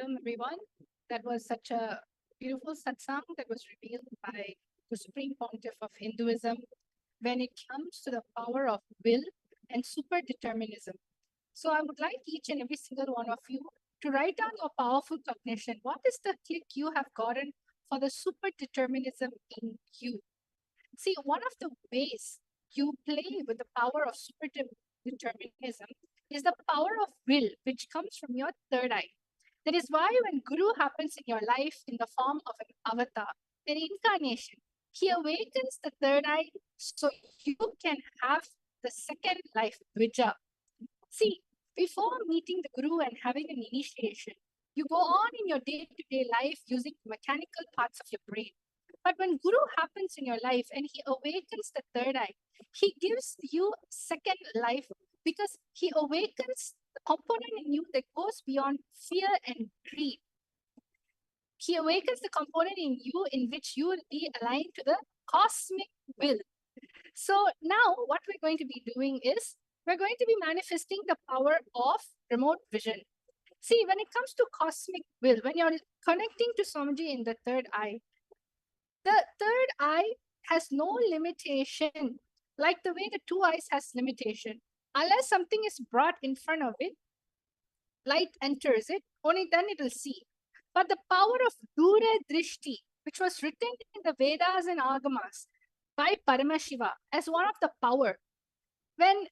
Welcome, everyone. That was such a beautiful satsang that was revealed by the Supreme Pontiff of Hinduism when it comes to the power of will and superdeterminism. So I would like each and every single one of you to write down your powerful cognition. What is the click you have gotten for the superdeterminism in you? See, one of the ways you play with the power of superdeterminism is the power of will, which comes from your third eye. That is why when Guru happens in your life in the form of an avatar, an incarnation, he awakens the third eye so you can have the second life, Dvija. See, before meeting the Guru and having an initiation, you go on in your day-to-day life using mechanical parts of your brain. But when Guru happens in your life and he awakens the third eye, he gives you second life because he awakens the component in you that goes beyond fear and greed. He awakens the component in you in which you will be aligned to the cosmic will. So now what we're going to be doing is we're going to be manifesting the power of remote vision. See, when it comes to cosmic will, when you're connecting to Swamiji in the third eye has no limitation, like the way the two eyes has limitation. Unless something is brought in front of it, light enters it, only then it will see. But the power of Dura Drishti, which was written in the Vedas and Agamas by Paramashiva as one of the power, when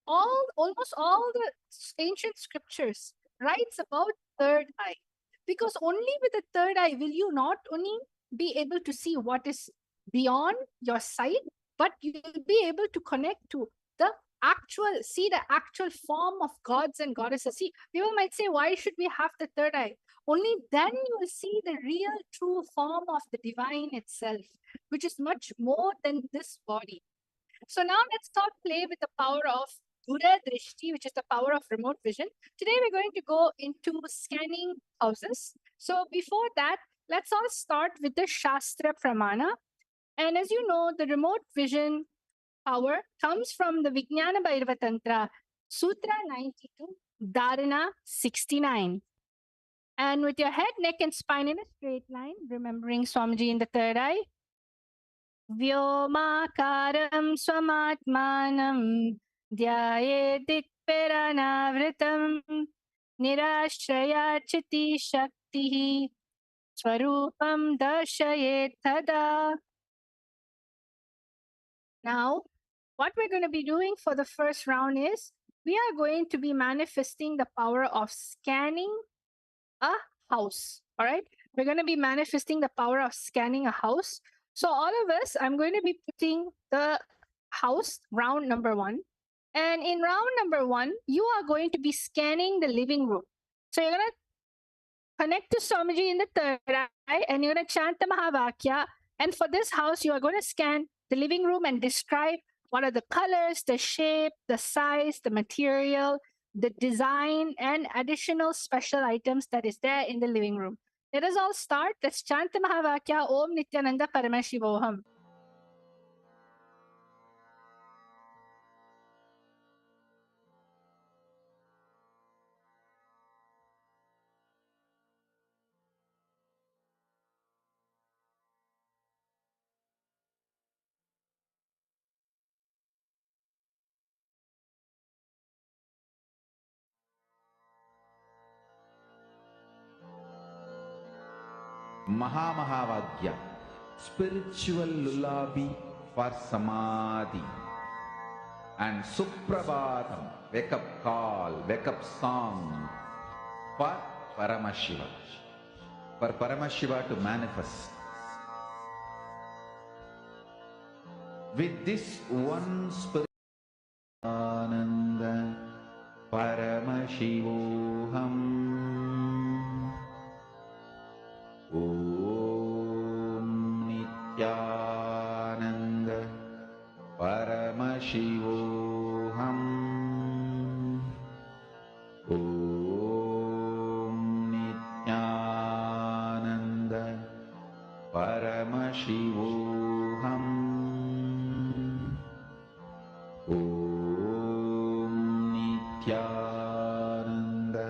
almost all the ancient scriptures writes about third eye, because only with the third eye will you not only be able to see what is beyond your sight, but you'll be able to connect to the actual form of gods and goddesses. See, people might say, why should we have the third eye? Only then you will see the real true form of the divine itself, which is much more than this body. So now let's start play with the power of Dura Drishti, which is the power of remote vision. Today we're going to go into scanning houses. So before that, let's all start with the Shastra Pramana. And as you know, the remote vision power comes from the Vijnana Bhairava Tantra, Sutra 92, Dharana 69. And with your head, neck, and spine in a straight line, remembering Swamiji in the third eye. Vyomakaram swamatmanam dhyayedik-piranavritam nirashraya-chiti shaktihi swarupam darshayet tada. Now, what we're going to be doing for the first round is we are going to be manifesting the power of scanning a house. All right. We're going to be manifesting the power of scanning a house. So all of us, I'm going to be putting the house round number 1. And in round number 1, you are going to be scanning the living room. So you're going to connect to Swamiji in the third eye and you're going to chant the Mahavakya. And for this house, you are going to scan the living room and describe what are the colors, the shape, the size, the material, the design, and additional special items that is there in the living room. Let us all start. Let's chant the Mahavakya. Om Nithyananda Paramashivoham. Mahavakya, spiritual lullaby for Samadhi. And Suprabhatam, wake up call, wake up song for Paramashiva. For Paramashiva to manifest. With this one spirit, Ananda Paramashivoham. Om Nithyananda Paramashivoham. Om Nithyananda Paramashivoham. Om Nithyananda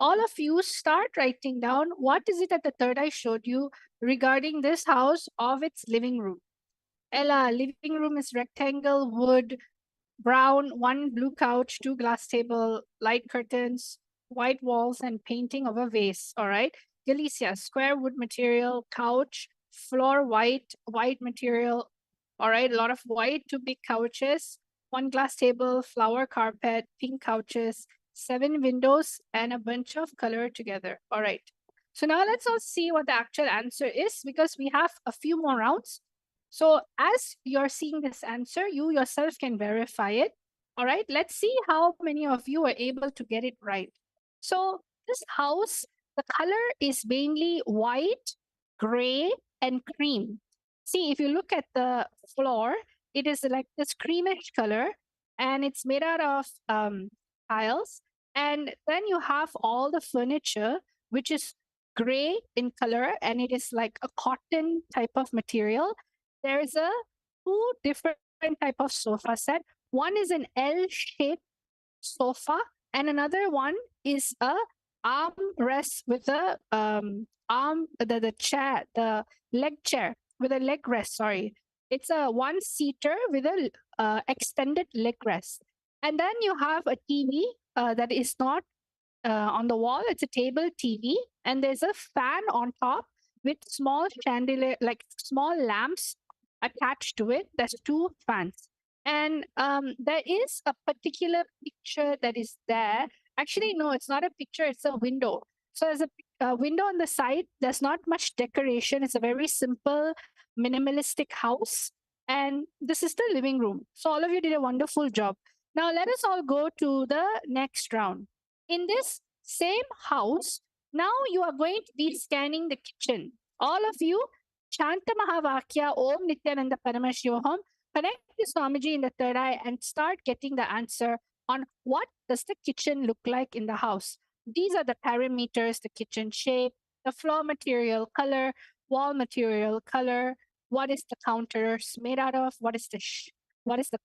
all of you start writing down what is it that the third eye showed you regarding this house of its living room. Ella, living room is rectangle, wood, brown, one blue couch, two glass table, light curtains, white walls, and painting of a vase. All right. Galicia, square wood material, couch, floor white, white material. All right. A lot of white, two big couches, one glass table, flower carpet, pink couches, seven windows, and a bunch of color together. All right. So now let's all see what the actual answer is because we have a few more rounds. So as you're seeing this answer, you yourself can verify it. All right, let's see how many of you are able to get it right. So this house, the color is mainly white, gray, and cream. See, if you look at the floor, it is like this creamish color and it's made out of tiles. And then you have all the furniture, which is gray in color and it is like a cotton type of material. There's a two different type of sofa set. One is an L-shaped sofa, and another one is a armrest with a the chair, the leg chair with a leg rest. Sorry, it's a one seater with a extended leg rest, and then you have a TV that is not on the wall. It's a table TV, and there's a fan on top with small chandelier, like small lamps attached to it. There's two fans. And there is a particular picture that is there. Actually, no, it's not a picture, it's a window. So there's a window on the side. There's not much decoration. It's a very simple, minimalistic house. And this is the living room. So all of you did a wonderful job. Now let us all go to the next round. In this same house, now you are going to be scanning the kitchen. All of you, Shanta Mahavakya Om Nithyananda Paramashivoham, connect to Swamiji in the third eye and start getting the answer on what does the kitchen look like in the house. These are the parameters, the kitchen shape, the floor material, color, wall material, color, what is the counters made out of, what is the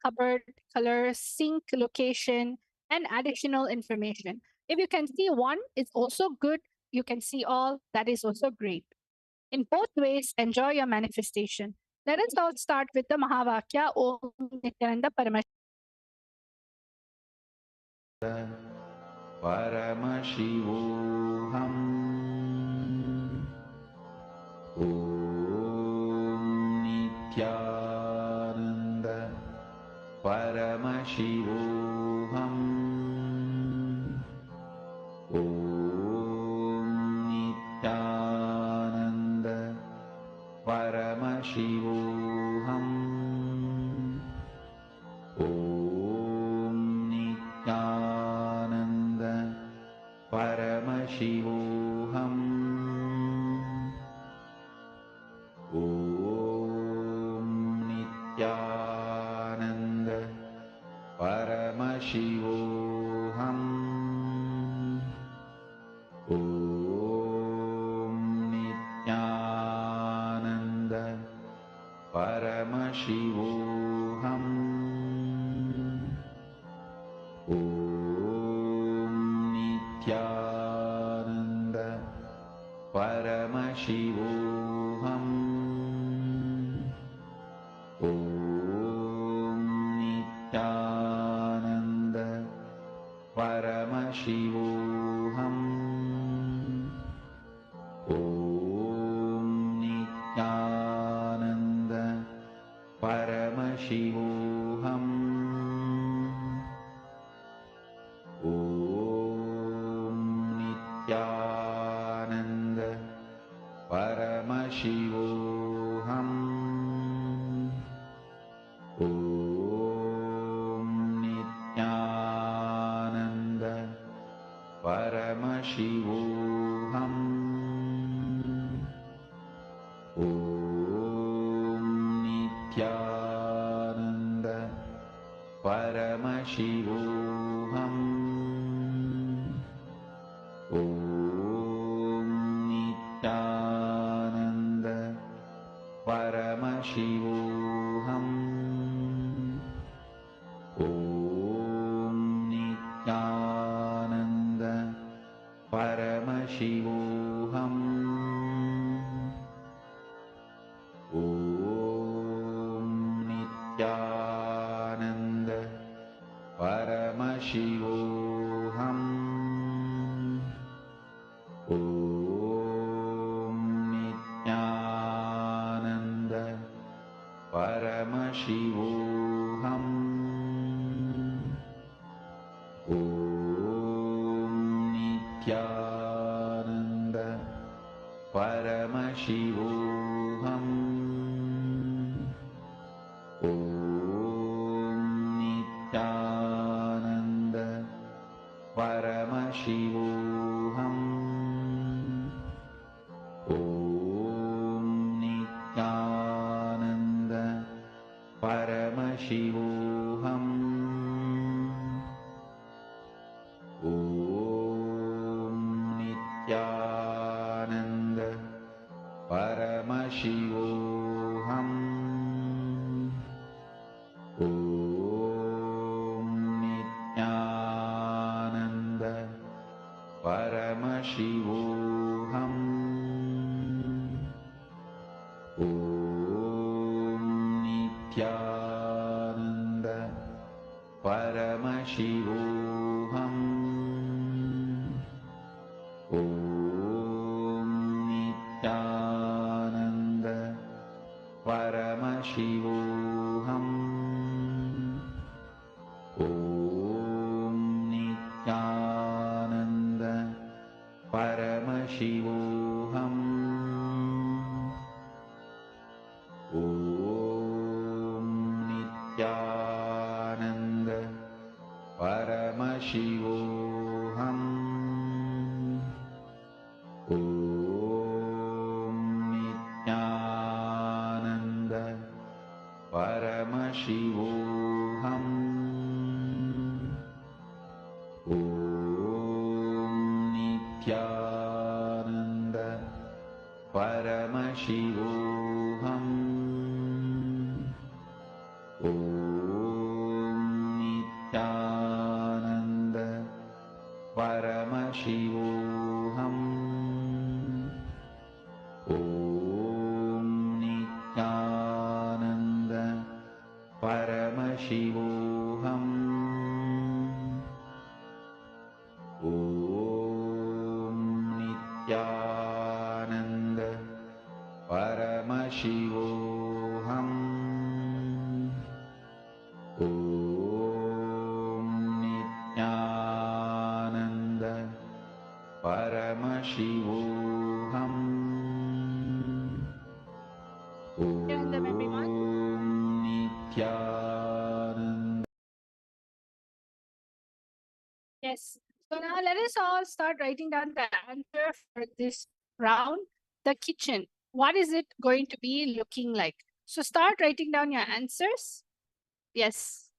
cupboard, color, sink location, and additional information. If you can see one, it's also good. You can see all, that is also great. In both ways, enjoy your manifestation. Let us all start with the Mahavakya Om Nithyananda Paramashivoham. Paramashivoham. Om Nithyananda Paramashivoham. Om Nithyananda Paramashivoham. Om Nithyananda Paramashivoham. Om Nithyananda Paramashivoham. Om Nithyananda Paramashivoham. Om Nithyananda Paramashivoham. Om Nithyananda Paramashivoham. Om Nithyananda Paramashivoham. Om Nithyananda Paramashivoham. Om Nithyananda Paramashivoham. Om Nithyananda Paramashivoham. Om Nithyananda Paramashivoham. Om Nithyananda Paramashivoham. Paramashivoham. Om Nithyananda Paramashivoham. Om Nithyananda Paramashivoham. Om Nithyananda Paramashivoham. Om Nithyananda Paramashivoham. Om Nithyananda Paramashivoham. Om Nithyananda Paramashivoham. Om Nithyananda Paramashivoham. Om Nithyananda Paramashivoham. Om Nithyananda Paramashivoham. Om Nithyananda Paramashivoham. Om Nithyananda Paramashivoham. Om Nithyananda Paramashivoham. Om Nithyananda Paramashivoham. Om Nithyananda Paramashivoham. Om Nithyananda Paramashivoham. Om Nithyananda Paramashivoham. Om Nithyananda Paramashivoham. Nithyanandam, everyone. Om Nithyananda. Yes. So now let us all start writing down the answer for this round. The kitchen. What is it going to be looking like? So start writing down your answers. Yes.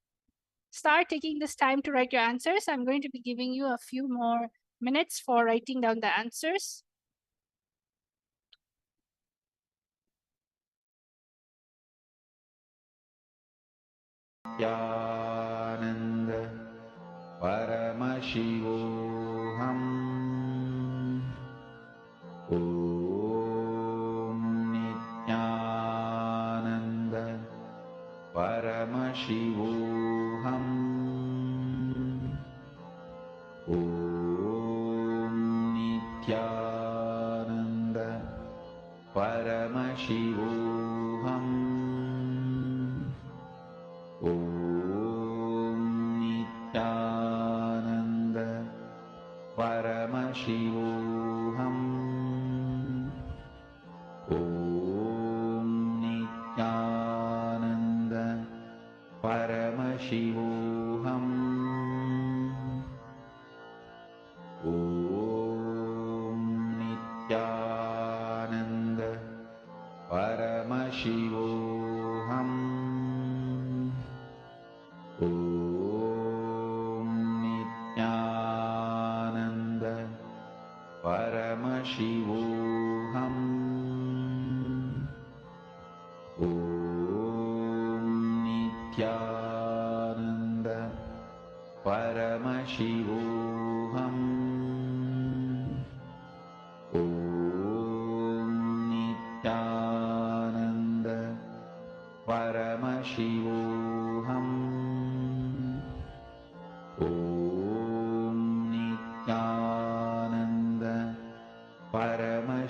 Start taking this time to write your answers. I'm going to be giving you a few more minutes for writing down the answers. Nithyananda Paramashivoham. Om Nithyananda Paramashivoham. Om Nithyananda Paramashivoham. Om Nithyananda Paramashivoham. Om Nithyananda Paramashivoham. Om Nithyananda Paramashivoham. Om Nithyananda Paramashivoham. Om Nithyananda Paramashivoham.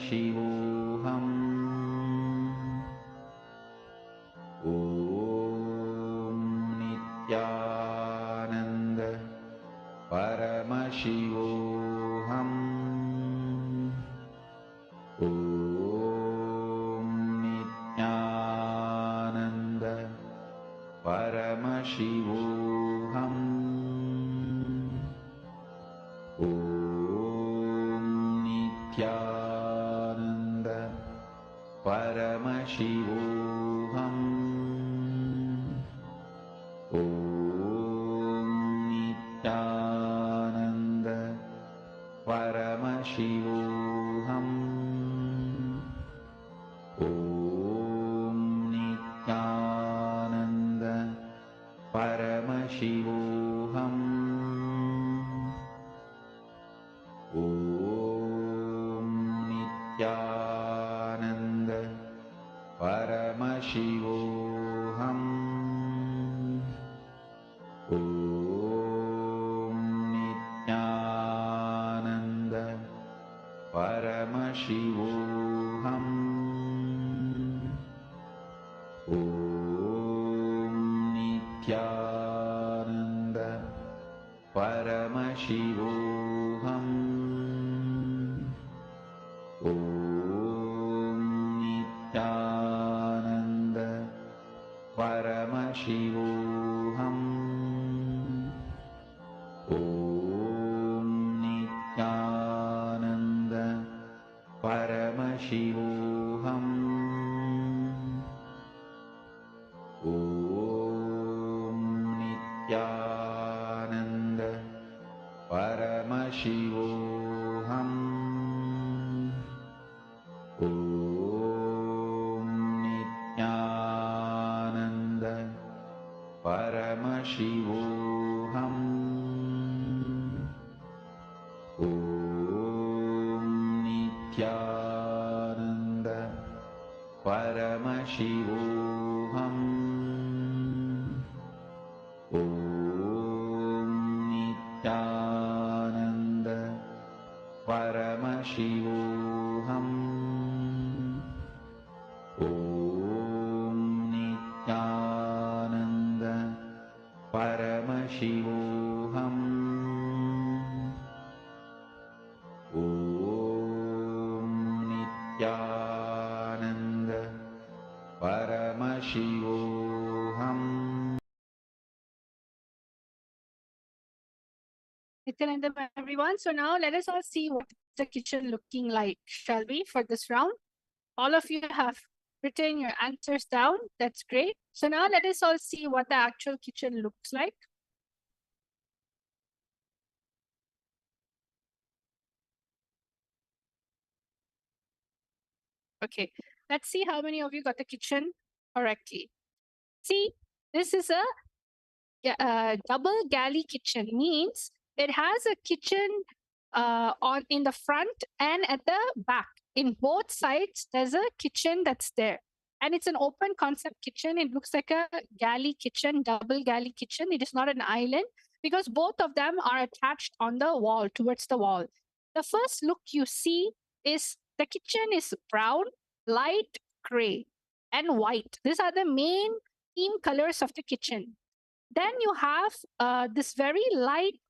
Paramashivoham. Om Nithyananda Paramashivoham. Om Nithyananda Paramashivoham. Om Nithyananda Paramashivoham. Om Nithyananda Paramashivoham. Om Nithyananda Paramashivoham. Om Nithyananda Paramashivoham. Om Nithyananda Paramashivoham. Om Nithyananda Paramashivoham. Om Nithyananda Paramashivoham. Om Nithyananda Paramashivoham. Om Nithyananda Paramashivoham. Om Nithyananda Paramashivoham. Om Nithyananda Paramashivoham. Om Nithyananda Paramashivoham. Om Nithyananda Paramashivoham. Om Nithyananda Paramashivoham. Nithyananda, everyone. So now let us all see what the kitchen looking like, shall we, for this round? All of you have written your answers down. That's great. So now let us all see what the actual kitchen looks like. Okay, let's see how many of you got the kitchen correctly. See, this is a double galley kitchen, means it has a kitchen on in the front and at the back. In both sides, there's a kitchen that's there. And it's an open concept kitchen. It looks like a galley kitchen, double galley kitchen. It is not an island because both of them are attached on the wall, towards the wall. The first look you see is the kitchen is brown, light gray, and white. These are the main theme colors of the kitchen. Then you have this very light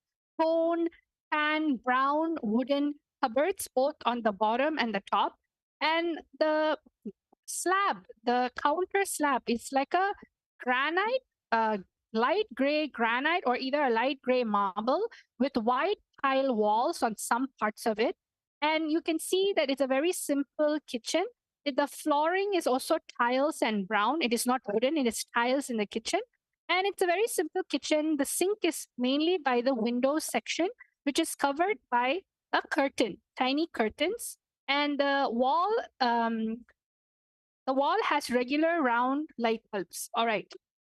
tone and brown wooden cupboards, both on the bottom and the top. And the slab, the counter slab, is like a granite, light gray granite, or either a light gray marble with white tile walls on some parts of it. And you can see that it's a very simple kitchen. The flooring is also tiles and brown. It is not wooden, it is tiles in the kitchen. And it's a very simple kitchen. The sink is mainly by the window section, which is covered by a curtain, tiny curtains. And the wall has regular round light bulbs. All right.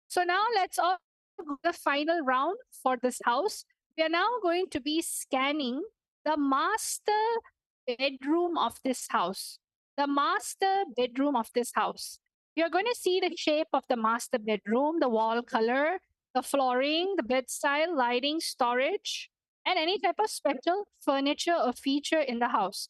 So now let's all go to the final round for this house. We are now going to be scanning the master bedroom of this house. The master bedroom of this house. You're going to see the shape of the master bedroom, the wall color, the flooring, the bed style, lighting, storage, and any type of special furniture or feature in the house.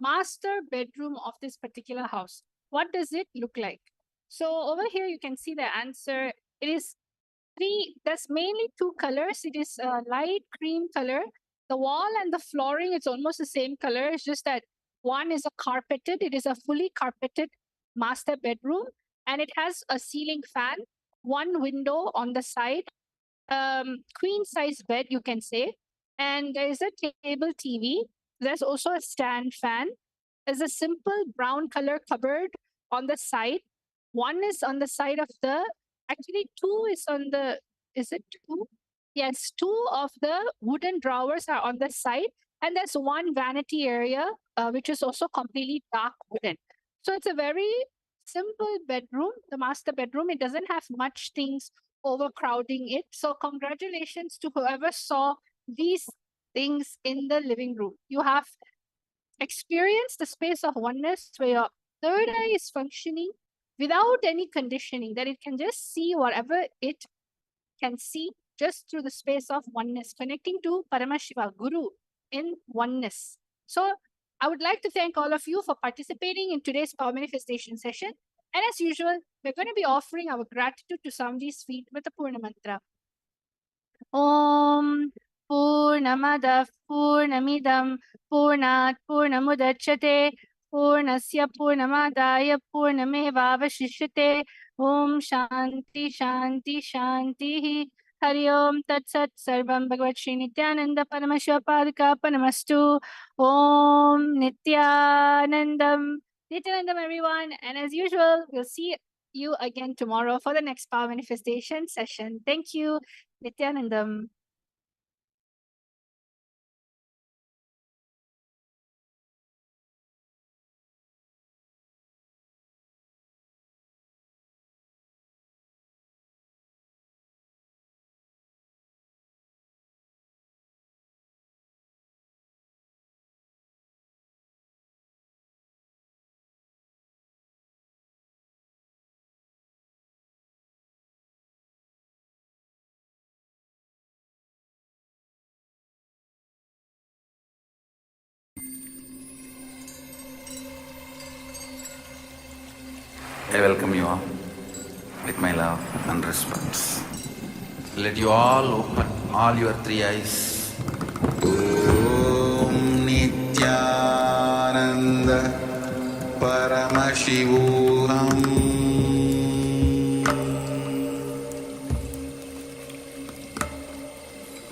master bedroom of this particular house. What does it look like? So over here, you can see the answer. It is there's mainly two colors. It is a light cream color. The wall and the flooring, it's almost the same color. It's just that one is it is a fully carpeted master bedroom, and it has a ceiling fan, one window on the side, queen size bed, you can say. And there is a cable TV. There's also a stand fan. There's a simple brown color cupboard on the side. One is on the side of actually, two is on is it two? Yes, two of the wooden drawers are on the side. And there's one vanity area, which is also completely dark wooden. So it's a very simple bedroom, the master bedroom. It doesn't have much things overcrowding it. So congratulations to whoever saw these things in the living room. You have experienced the space of oneness where your third eye is functioning without any conditioning, that it can just see whatever it can see just through the space of oneness, connecting to Paramashiva, Guru, in oneness. So I would like to thank all of you for participating in today's power manifestation session. And as usual, we're going to be offering our gratitude to Swamiji's feet with a Purna mantra. Om Purnamadav Purnamidam Purnat Purnamudachyate Purnasya Purnamadaya Purnamevavashishyate Om Shanti Shanti Shanti Hari Om Tat Sat Sarvam Bhagavad Shri Nithyananda Paramashiva Namastu Om Nithyanandam everyone, and as usual, we'll see you again tomorrow for the next power manifestation session. Thank you. Nithyanandam. I welcome you all with my love and respect. Let you all open all your three eyes. Om Nithyananda Paramashivoham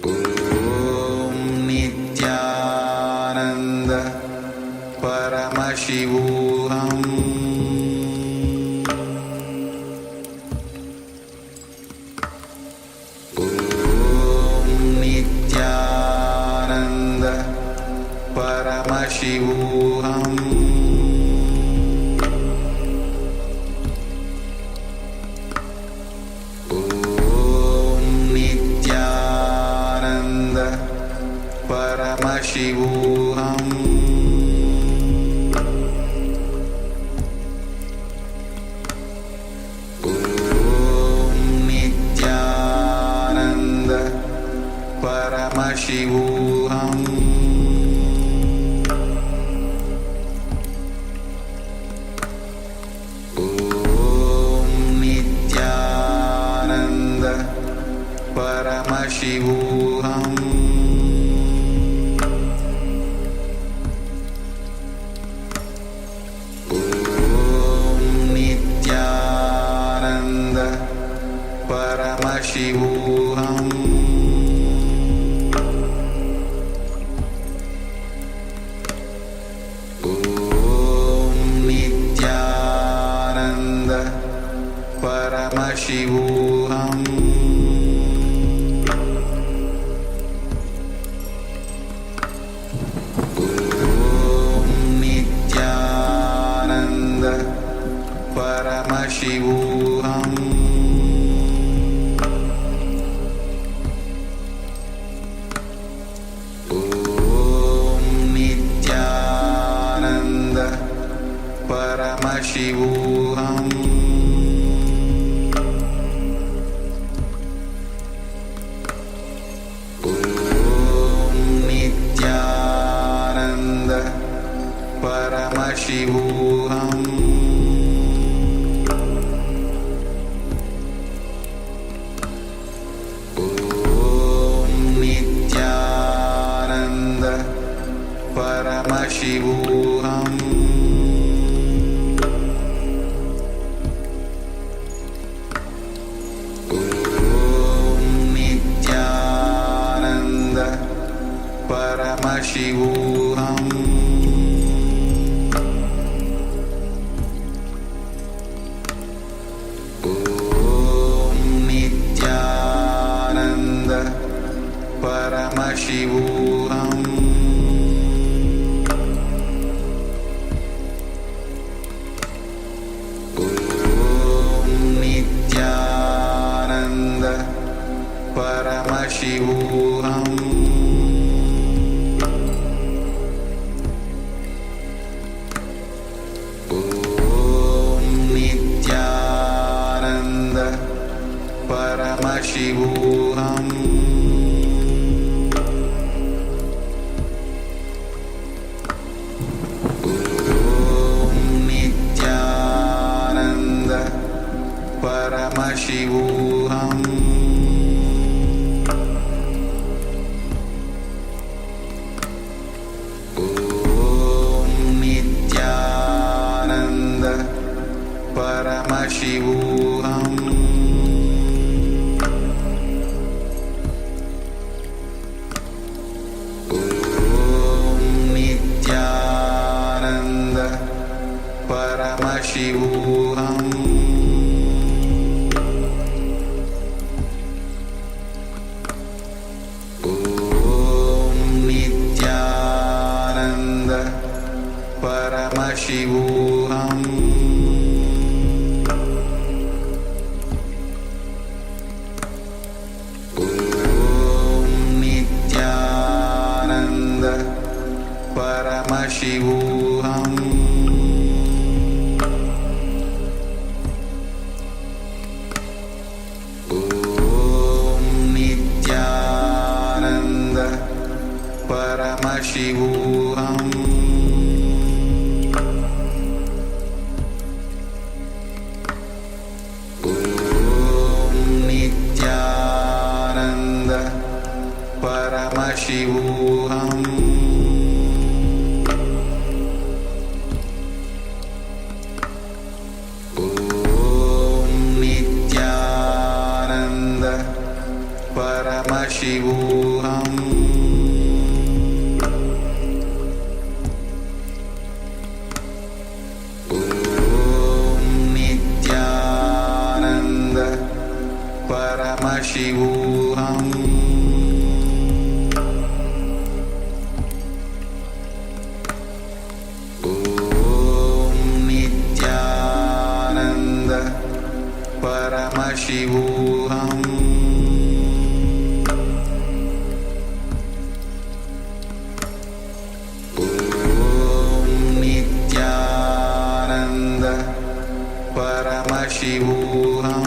Om Nithyananda Paramashivoham Paramashivoham Om Nithyananda Paramashivoham Om Nithyananda Paramashivoham Paramashivoham Om Nithyananda Paramashivoham Om Nithyananda Paramashivoham Paramashivoham Om Nithyananda Paramashivoham Om Nithyananda Paramashivoham Om Nithyananda Paramashivoham Om Nithyananda Paramashivoham Paramashivoham Om Nithyananda Paramashivoham Om Nithyananda Paramashivoham Paramashivoham Om Nithyananda Paramashivoham Om Nithyananda Paramashivoham Paramashivoham Om Nithyananda Paramashivoham Om Nithyananda Paramashivoham Paramashivoham Om Nithyananda Paramashivoham Om Nithyananda Paramashivoham Paramashivoham Om Nithyananda Paramashivoham Om Nithyananda Paramashivoham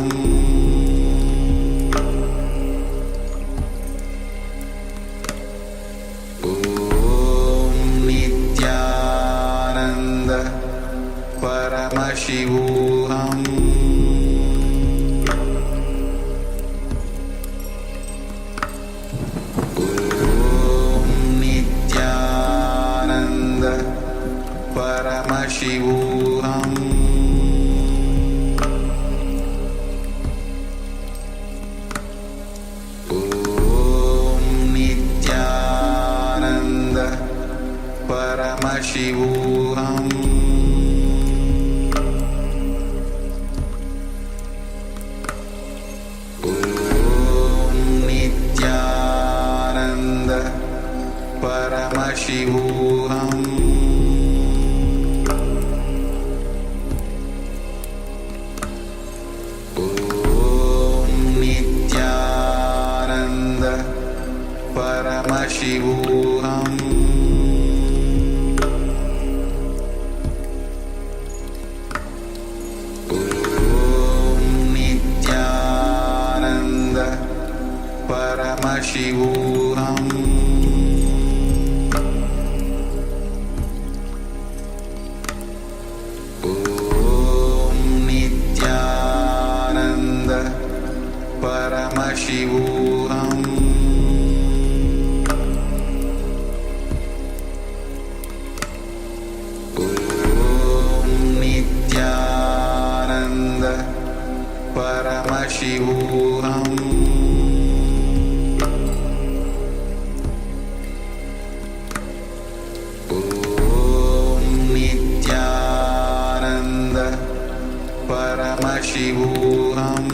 Paramashivoham Om Nithyananda Paramashivoham Om Nithyananda Paramashivoham Paramashivoham Paramashivoham Om Nithyananda Paramashivoham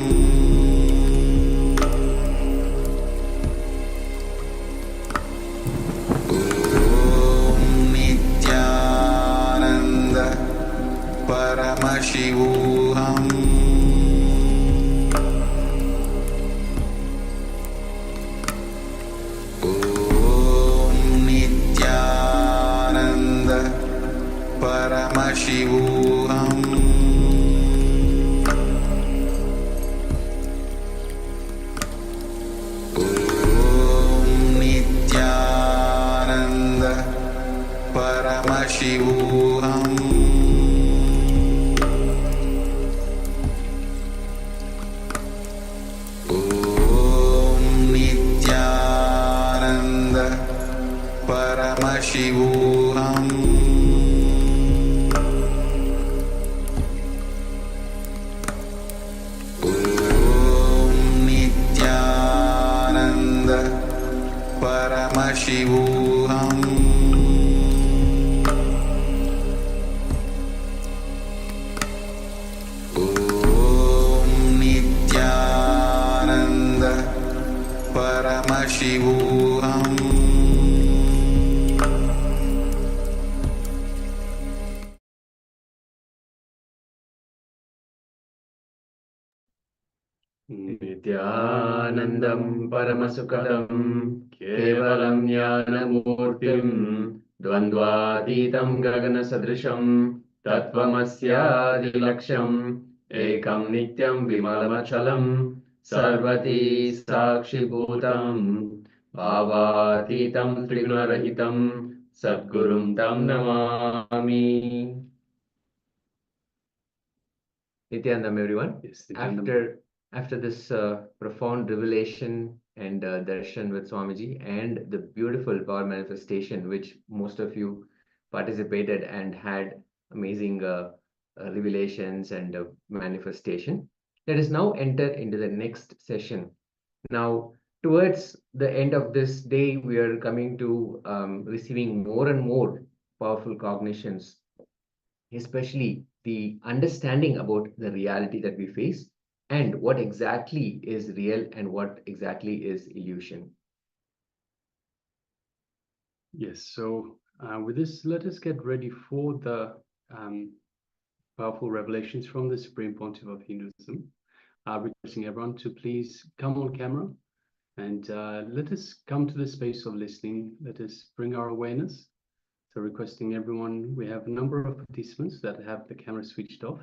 Om Nithyananda Paramashivoham Om Nithyananda Paramashivoham Om Nithyananda Paramashivoham Om Nithyananda Paramashivoham Om Nithyananda Paramashivoham Om Nithyananda Paramashivoham Nithyanandam Paramasukadam Kevalam Jnanamurtim Dvandvatitam Gagana Sadrisham Tattvamasyaadilaksham Ekam Nityam Vimalamachalam Sarvati Sakshi Bhutam Bhavatitam Trigunarahitam Sadgurum Tam Namami. Nithyanandam, everyone. Yes, Nithyanandam. After this profound revelation and darshan with Swamiji and the beautiful power manifestation, which most of you participated and had amazing revelations and manifestation, let us now enter into the next session. Now, towards the end of this day, we are coming to receiving more and more powerful cognitions, especially the understanding about the reality that we face and what exactly is real and what exactly is illusion. Yes, so with this, let us get ready for the powerful revelations from the Supreme Pontiff of Hinduism. Requesting everyone to please come on camera and let us come to the space of listening. Let us bring our awareness. So requesting everyone, we have a number of participants that have the camera switched off.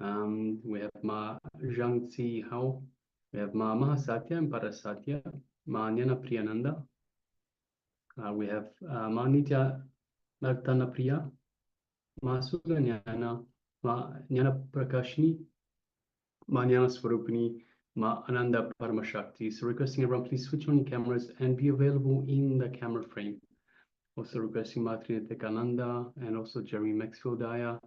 We have Ma Zhang Tzi Hao, we have Ma Mahasatya and Parasatya, Ma Nyana Priyananda, we have Ma Nitya Nartana Priya, Ma Suganyana, Ma Nyana Prakashini, Ma Nyana Swarupini, Ma Ananda Paramashakti. So requesting everyone, please switch on your cameras and be available in the camera frame. Also requesting Ma Nithyananda and also Jeremy Maxfield Aya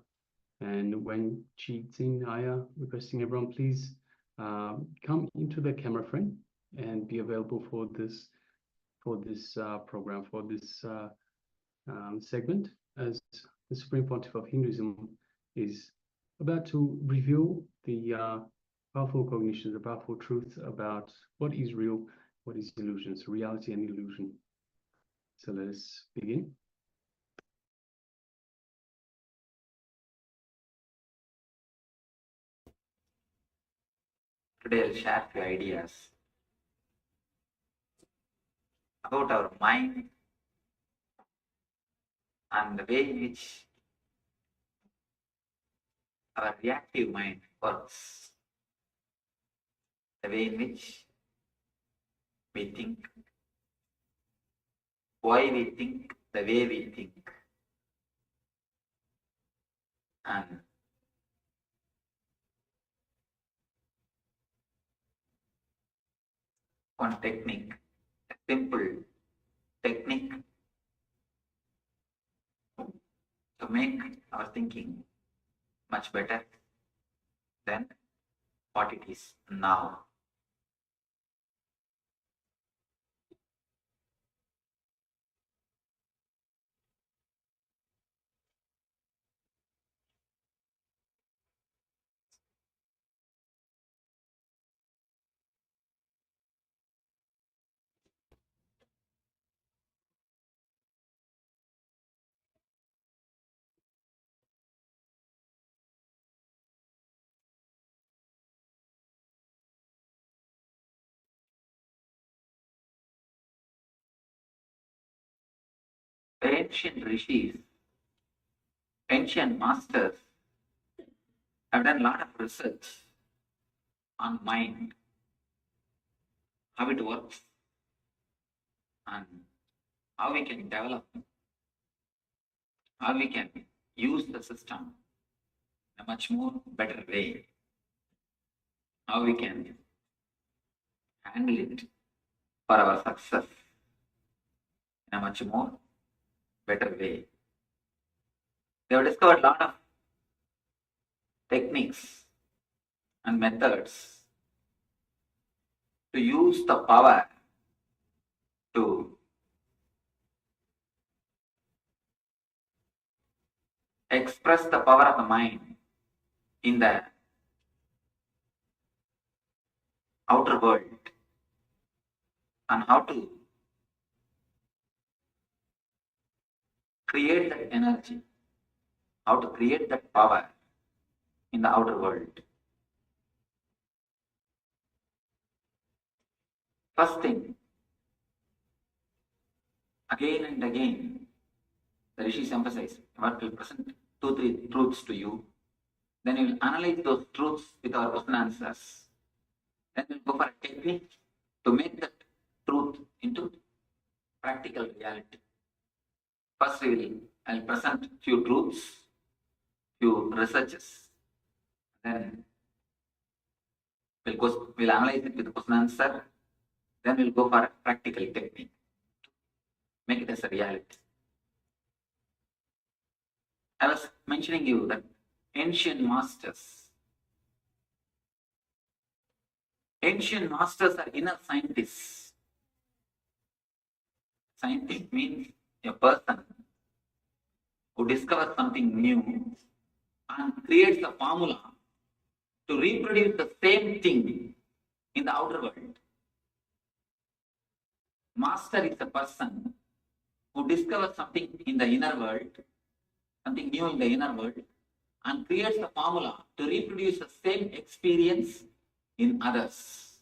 and Wen Chi Tsing Aya, requesting everyone please come into the camera frame and be available for this program, for this segment, as the Supreme Pontiff of Hinduism is about to reveal the powerful cognitions, the powerful truths about what is real, what is illusions, reality and illusion. So let us begin. Today I'll share few ideas about our mind and the way in which our reactive mind works, the way in which we think, why we think the way we think, and one technique, a simple technique to make our thinking much better than what it is now. The ancient rishis, ancient masters have done a lot of research on mind, how it works, and how we can develop, how we can use the system in a much more better way, how we can handle it for our success in a much more better way. They have discovered a lot of techniques and methods to use the power to express the power of the mind in the outer world, and how to create that energy, how to create that power in the outer world. First thing, again and again, the rishis emphasize, what will present 2-3 truths to you, then you will analyze those truths with our question answers. Then we'll go for a technique to make that truth into practical reality. First, I'll present few truths, few researches. Then we'll analyze it with the question answer. Then we'll go for a practical technique to make it as a reality. I was mentioning you that ancient masters are inner scientists. Scientist means a person who discovers something new and creates a formula to reproduce the same thing in the outer world. Master is a person who discovers something in the inner world, something new in the inner world, and creates a formula to reproduce the same experience in others.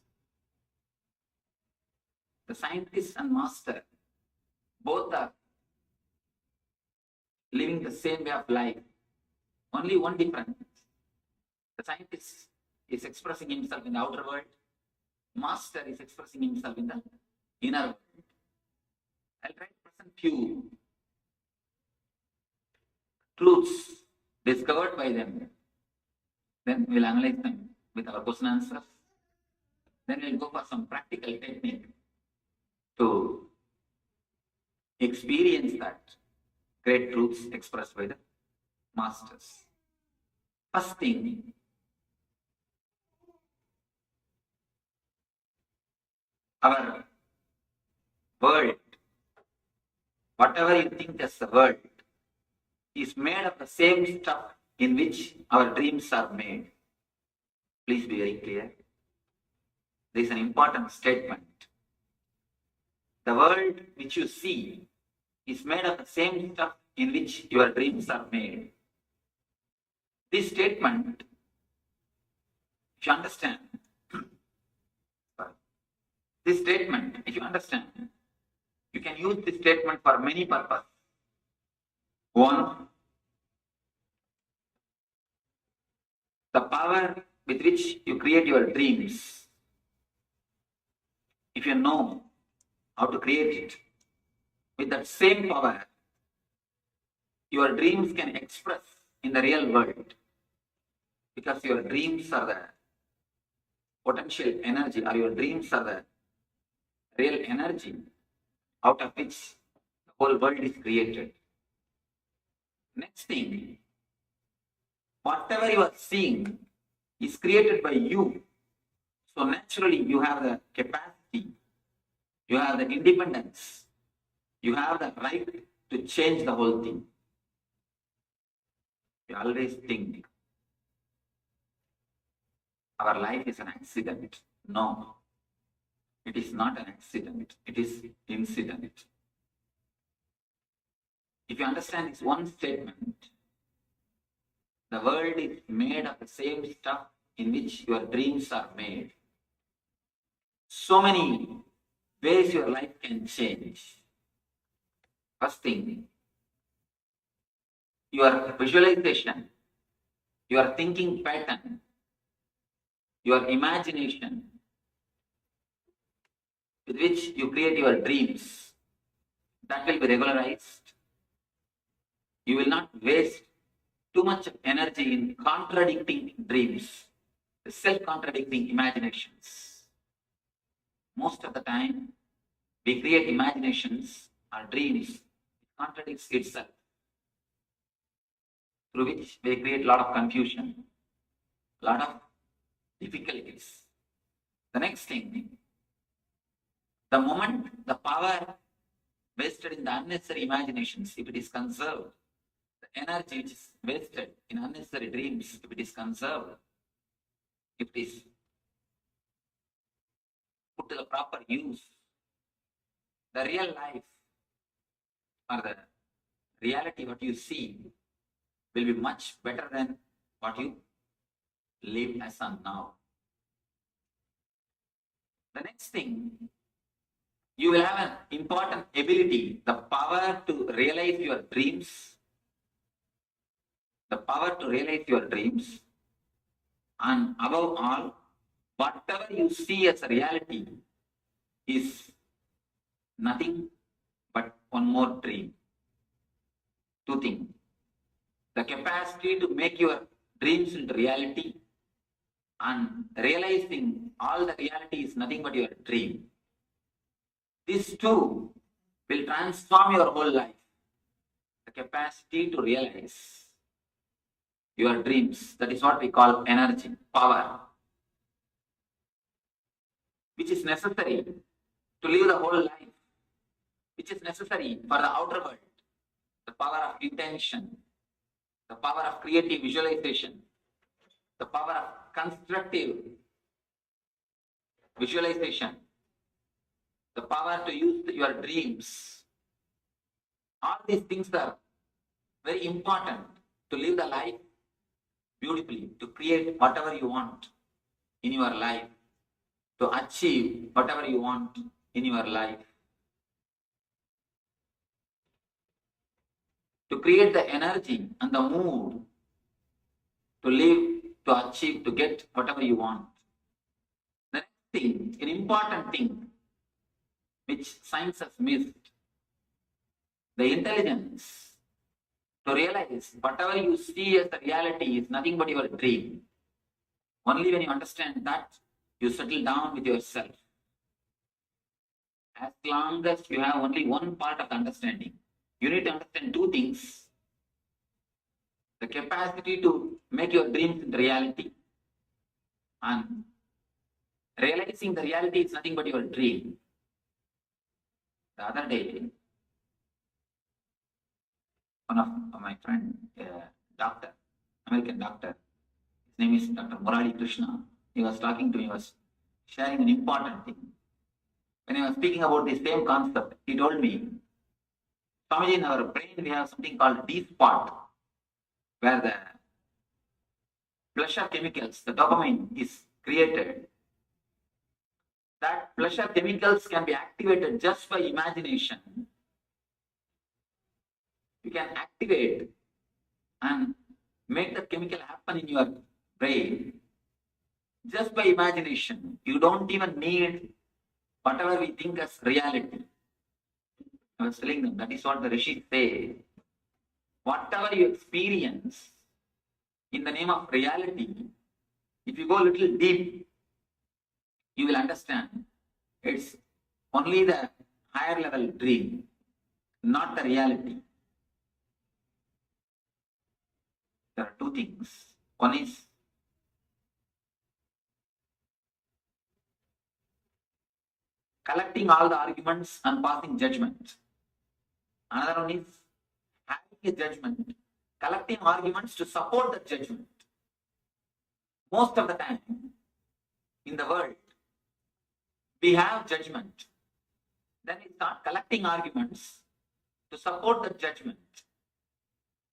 The scientist and master both are living the same way of life. Only one difference. The scientist is expressing himself in the outer world. Master is expressing himself in the inner world. I'll try to present few truths discovered by them. Then we'll analyze them with our question answers. Then we'll go for some practical technique to experience that great truths expressed by the masters. First thing, our world, whatever you think as the world, is made of the same stuff in which our dreams are made. Please be very clear. This is an important statement. The world which you see is made of the same stuff in which your dreams are made. This statement, if you understand, you can use this statement for many purposes. One, the power with which you create your dreams. If you know how to create it, with that same power, your dreams can express in the real world, because your dreams are the potential energy, or your dreams are the real energy out of which the whole world is created. Next thing, whatever you are seeing is created by you. So naturally you have the capacity, you have the independence, you have the right to change the whole thing. You always think our life is an accident. No, it is not an accident, it is incident. If you understand this one statement, the world is made of the same stuff in which your dreams are made. So many ways your life can change. First thing, your visualization, your thinking pattern, your imagination with which you create your dreams, that will be regularized. You will not waste too much energy in contradicting dreams, self-contradicting imaginations. Most of the time, we create imaginations or dreams, it contradicts itself, through which we create a lot of confusion, a lot of difficulties. The next thing, the moment the power wasted in the unnecessary imaginations, if it is conserved, the energy which is wasted in unnecessary dreams, if it is conserved, if it is put to the proper use, the real life or the reality what you see will be much better than what you live as on now. The next thing, you will have an important ability, the power to realize your dreams, and above all, whatever you see as a reality is nothing but one more dream. Two things, the capacity to make your dreams into reality and realizing all the reality is nothing but your dream. These two will transform your whole life. The capacity to realize your dreams, that is what we call energy, power, which is necessary to live the whole life, which is necessary for the outer world, the power of intention, the power of creative visualization, the power of constructive visualization, the power to use your dreams. All these things are very important to live the life beautifully, to create whatever you want in your life, to achieve whatever you want in your life, to create the energy and the mood to live, to achieve, to get whatever you want. The next thing, an important thing which science has missed, the intelligence to realize whatever you see as the reality is nothing but your dream. Only when you understand that, you settle down with yourself. As long as you have only one part of the understanding, you need to understand two things: the capacity to make your dreams into reality, and realizing the reality is nothing but your dream. The other day, one of my friend, doctor, American doctor, his name is Dr. Murali Krishna, he was talking to me, he was sharing an important thing. When I was speaking about the same concept, he told me, Swamiji, in our brain we have something called D spot, where the pleasure chemicals, the dopamine is created. That pleasure chemicals can be activated just by imagination. You can activate and make the chemical happen in your brain just by imagination. You don't even need whatever we think as reality. I was telling them, that is what the Rishis say. Whatever you experience in the name of reality, if you go a little deep, you will understand it's only the higher level dream, not the reality. There are two things. One is collecting all the arguments and passing judgment. Another one is having a judgment, collecting arguments to support the judgment. Most of the time in the world, we have judgment. Then we start collecting arguments to support the judgment.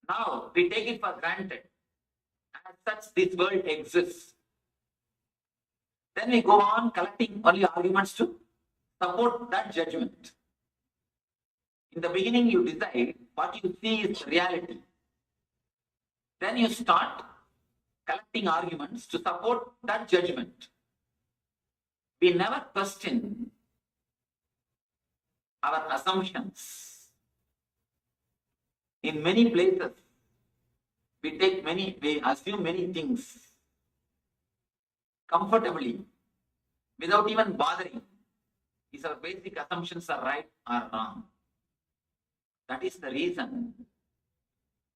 Now we take it for granted. As such, this world exists. Then we go on collecting only arguments to support that judgment. In the beginning, you decide what you see is reality. Then you start collecting arguments to support that judgment. We never question our assumptions. In many places, we assume many things comfortably without even bothering. Is our basic assumptions are right or wrong? That is the reason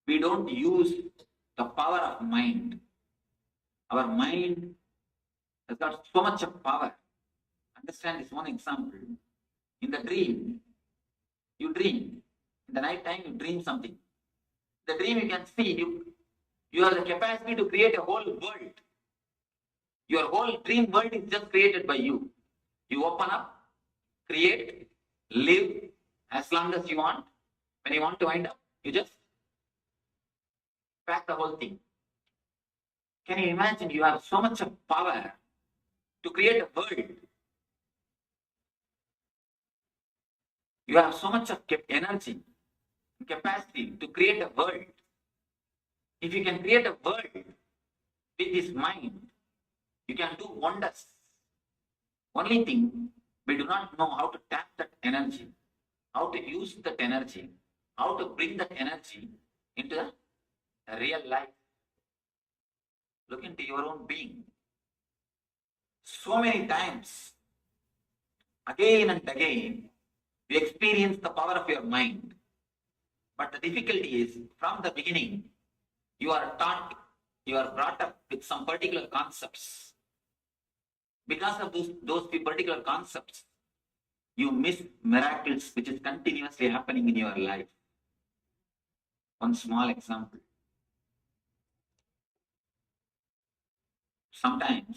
we don't use the power of mind. Our mind has got so much of power. Understand this one example. In the dream, you dream. In the night time, you dream something. The dream you can see, you have the capacity to create a whole world. Your whole dream world is just created by you. You open up, create, live as long as you want. When you want to wind up, you just pack the whole thing. Can you imagine you have so much of power to create a world? You have so much of energy, capacity to create a world. If you can create a world with this mind, you can do wonders. Only thing, we do not know how to tap that energy, how to use that energy, how to bring that energy into the real life. Look into your own being. So many times, again and again, you experience the power of your mind. But the difficulty is, from the beginning, you are taught, you are brought up with some particular concepts. Because of those particular concepts, you miss miracles which is continuously happening in your life. One small example. Sometimes,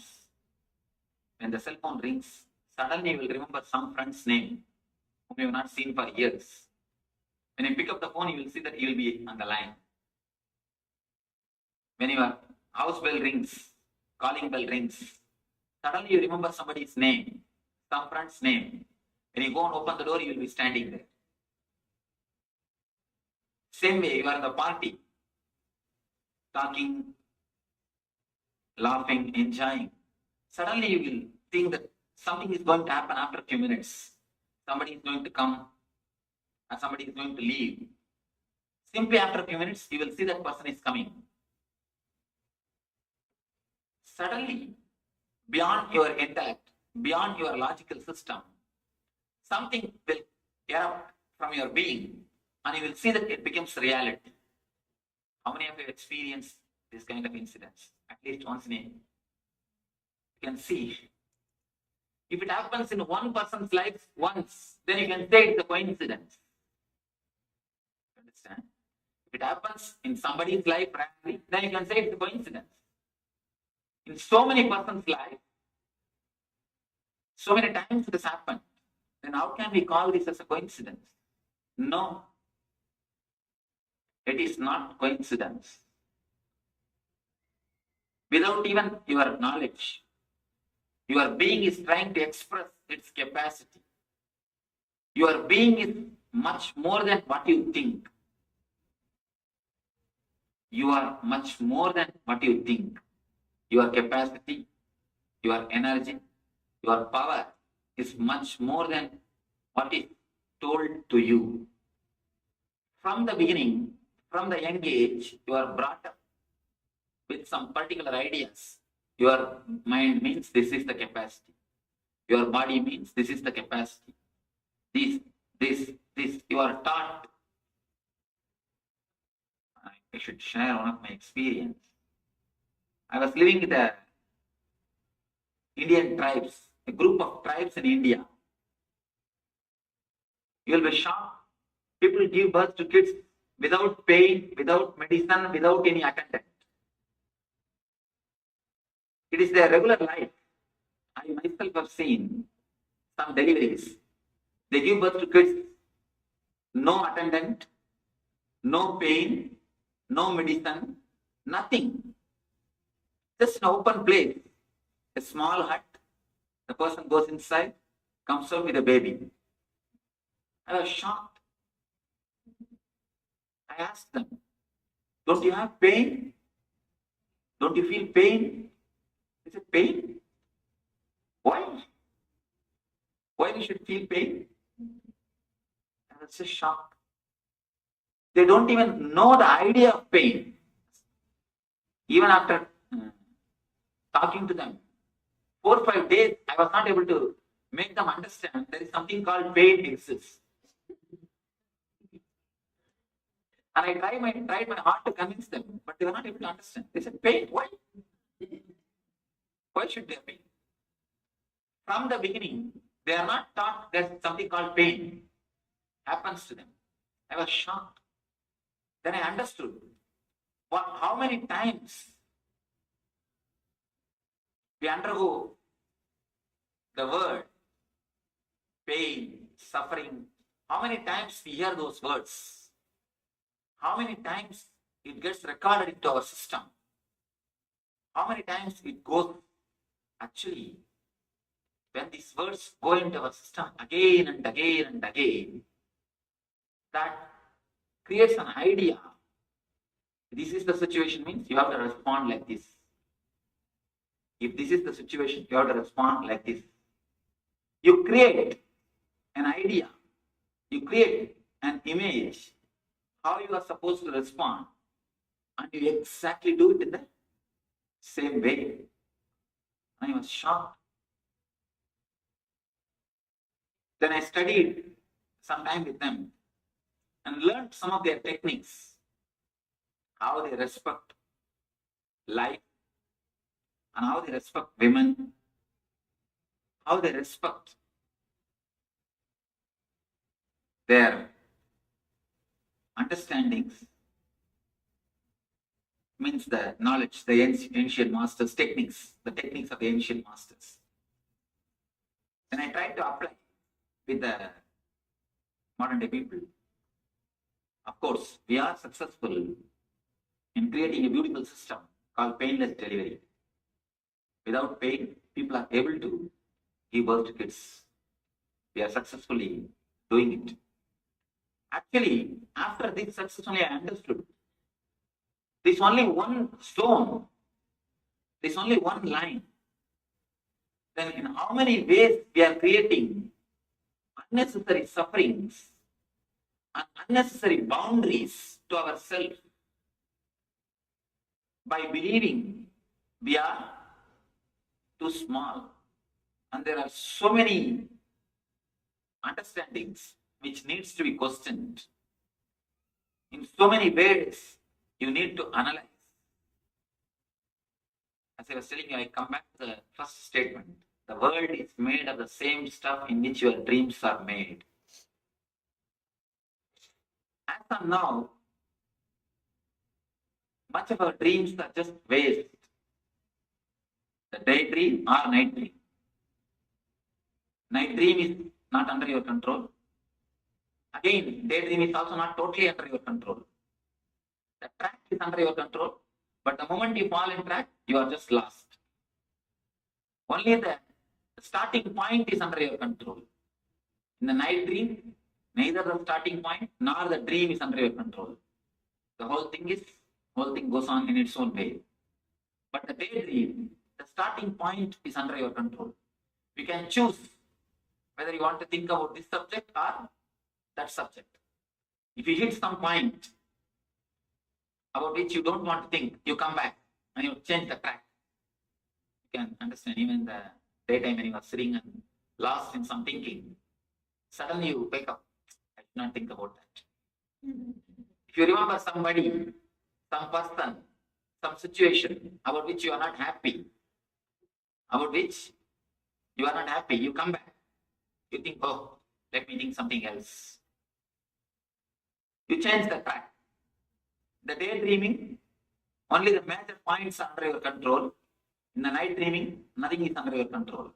when the cell phone rings, suddenly you will remember some friend's name whom you have not seen for years. When you pick up the phone, you will see that he will be on the line. When your house bell rings, calling bell rings, suddenly you remember somebody's name, some friend's name. When you go and open the door, you will be standing there. Same way, you are in the party, talking, laughing, enjoying. Suddenly you will think that something is going to happen after a few minutes. Somebody is going to come and somebody is going to leave. Simply after a few minutes, you will see that person is coming. Suddenly, beyond your intellect, beyond your logical system, something will erupt from your being and you will see that it becomes reality. How many of you have experienced this kind of incidents? At least once in a, you can see. If it happens in one person's life once, then you can say it's a coincidence. Understand? If it happens in somebody's life randomly, then you can say it's a coincidence. In so many persons' life, so many times it has happened. Then how can we call this as a coincidence? No. It is not coincidence. Without even your knowledge, your being is trying to express its capacity. Your being is much more than what you think. You are much more than what you think. Your capacity, your energy, your power is much more than what is told to you. From the beginning, from the young age, you are brought up with some particular ideas. Your mind means this is the capacity. Your body means this is the capacity. This, you are taught. I should share one of my experience. I was living with a Indian tribes, a group of tribes in India. You will be shocked. People give birth to kids without pain, without medicine, without any attendant. It is their regular life. I myself have seen some deliveries. They give birth to kids, no attendant, no pain, no medicine, nothing. Just an open place, a small hut. The person goes inside, comes out with a baby. I was shocked. I asked them, don't you have pain? Don't you feel pain? They said, pain? Why? Why we should feel pain? I was just shocked. They don't even know the idea of pain. Even after talking to them, 4 or 5 days, I was not able to make them understand there is something called pain exists. And I tried my heart to convince them, but they were not able to understand. They said, pain? Why? Why should there be? From the beginning, they are not taught there's something called pain happens to them. I was shocked. Then I understood how many times we undergo the word pain, suffering. How many times we hear those words? How many times it gets recorded into our system? How many times it goes? Actually, when these words go into our system again and again and again, that creates an idea. This is the situation, means you have to respond like this. If this is the situation, you have to respond like this. You create an idea. You create an image how you are supposed to respond, and you exactly do it in the same way. I was shocked. Then I studied some time with them and learned some of their techniques, how they respect life and how they respect women, how they respect their understandings, means the knowledge, the ancient masters' techniques, the techniques of the ancient masters. Then I tried to apply with the modern day people. Of course, we are successful in creating a beautiful system called painless delivery. Without pain, people are able to give birth to kids. We are successfully doing it. Actually, after this successfully, I understood there's only one zone, there's only one line. Then in how many ways we are creating unnecessary sufferings and unnecessary boundaries to ourselves by believing we are too small. And there are so many understandings which needs to be questioned. In so many ways, you need to analyze. As I was telling you, I come back to the first statement. The world is made of the same stuff in which your dreams are made. As of now, much of our dreams are just waste. The daydream or night dream. Night dream is not under your control. Again, daydream is also not totally under your control. The track is under your control, but the moment you fall in track, you are just lost. Only the starting point is under your control. In the night dream, neither the starting point nor the dream is under your control. The whole thing goes on in its own way. But the daydream, the starting point is under your control. You can choose whether you want to think about this subject or that subject. If you hit some point about which you don't want to think, you come back and you change the track. You can understand, even in the daytime when you are sitting and lost in some thinking, suddenly you wake up. I should not think about that. If you remember somebody, some person, some situation about which you are not happy, you come back. You think, oh, let me think something else. You change the track. The daydreaming, only the major points are under your control. In the night dreaming, nothing is under your control.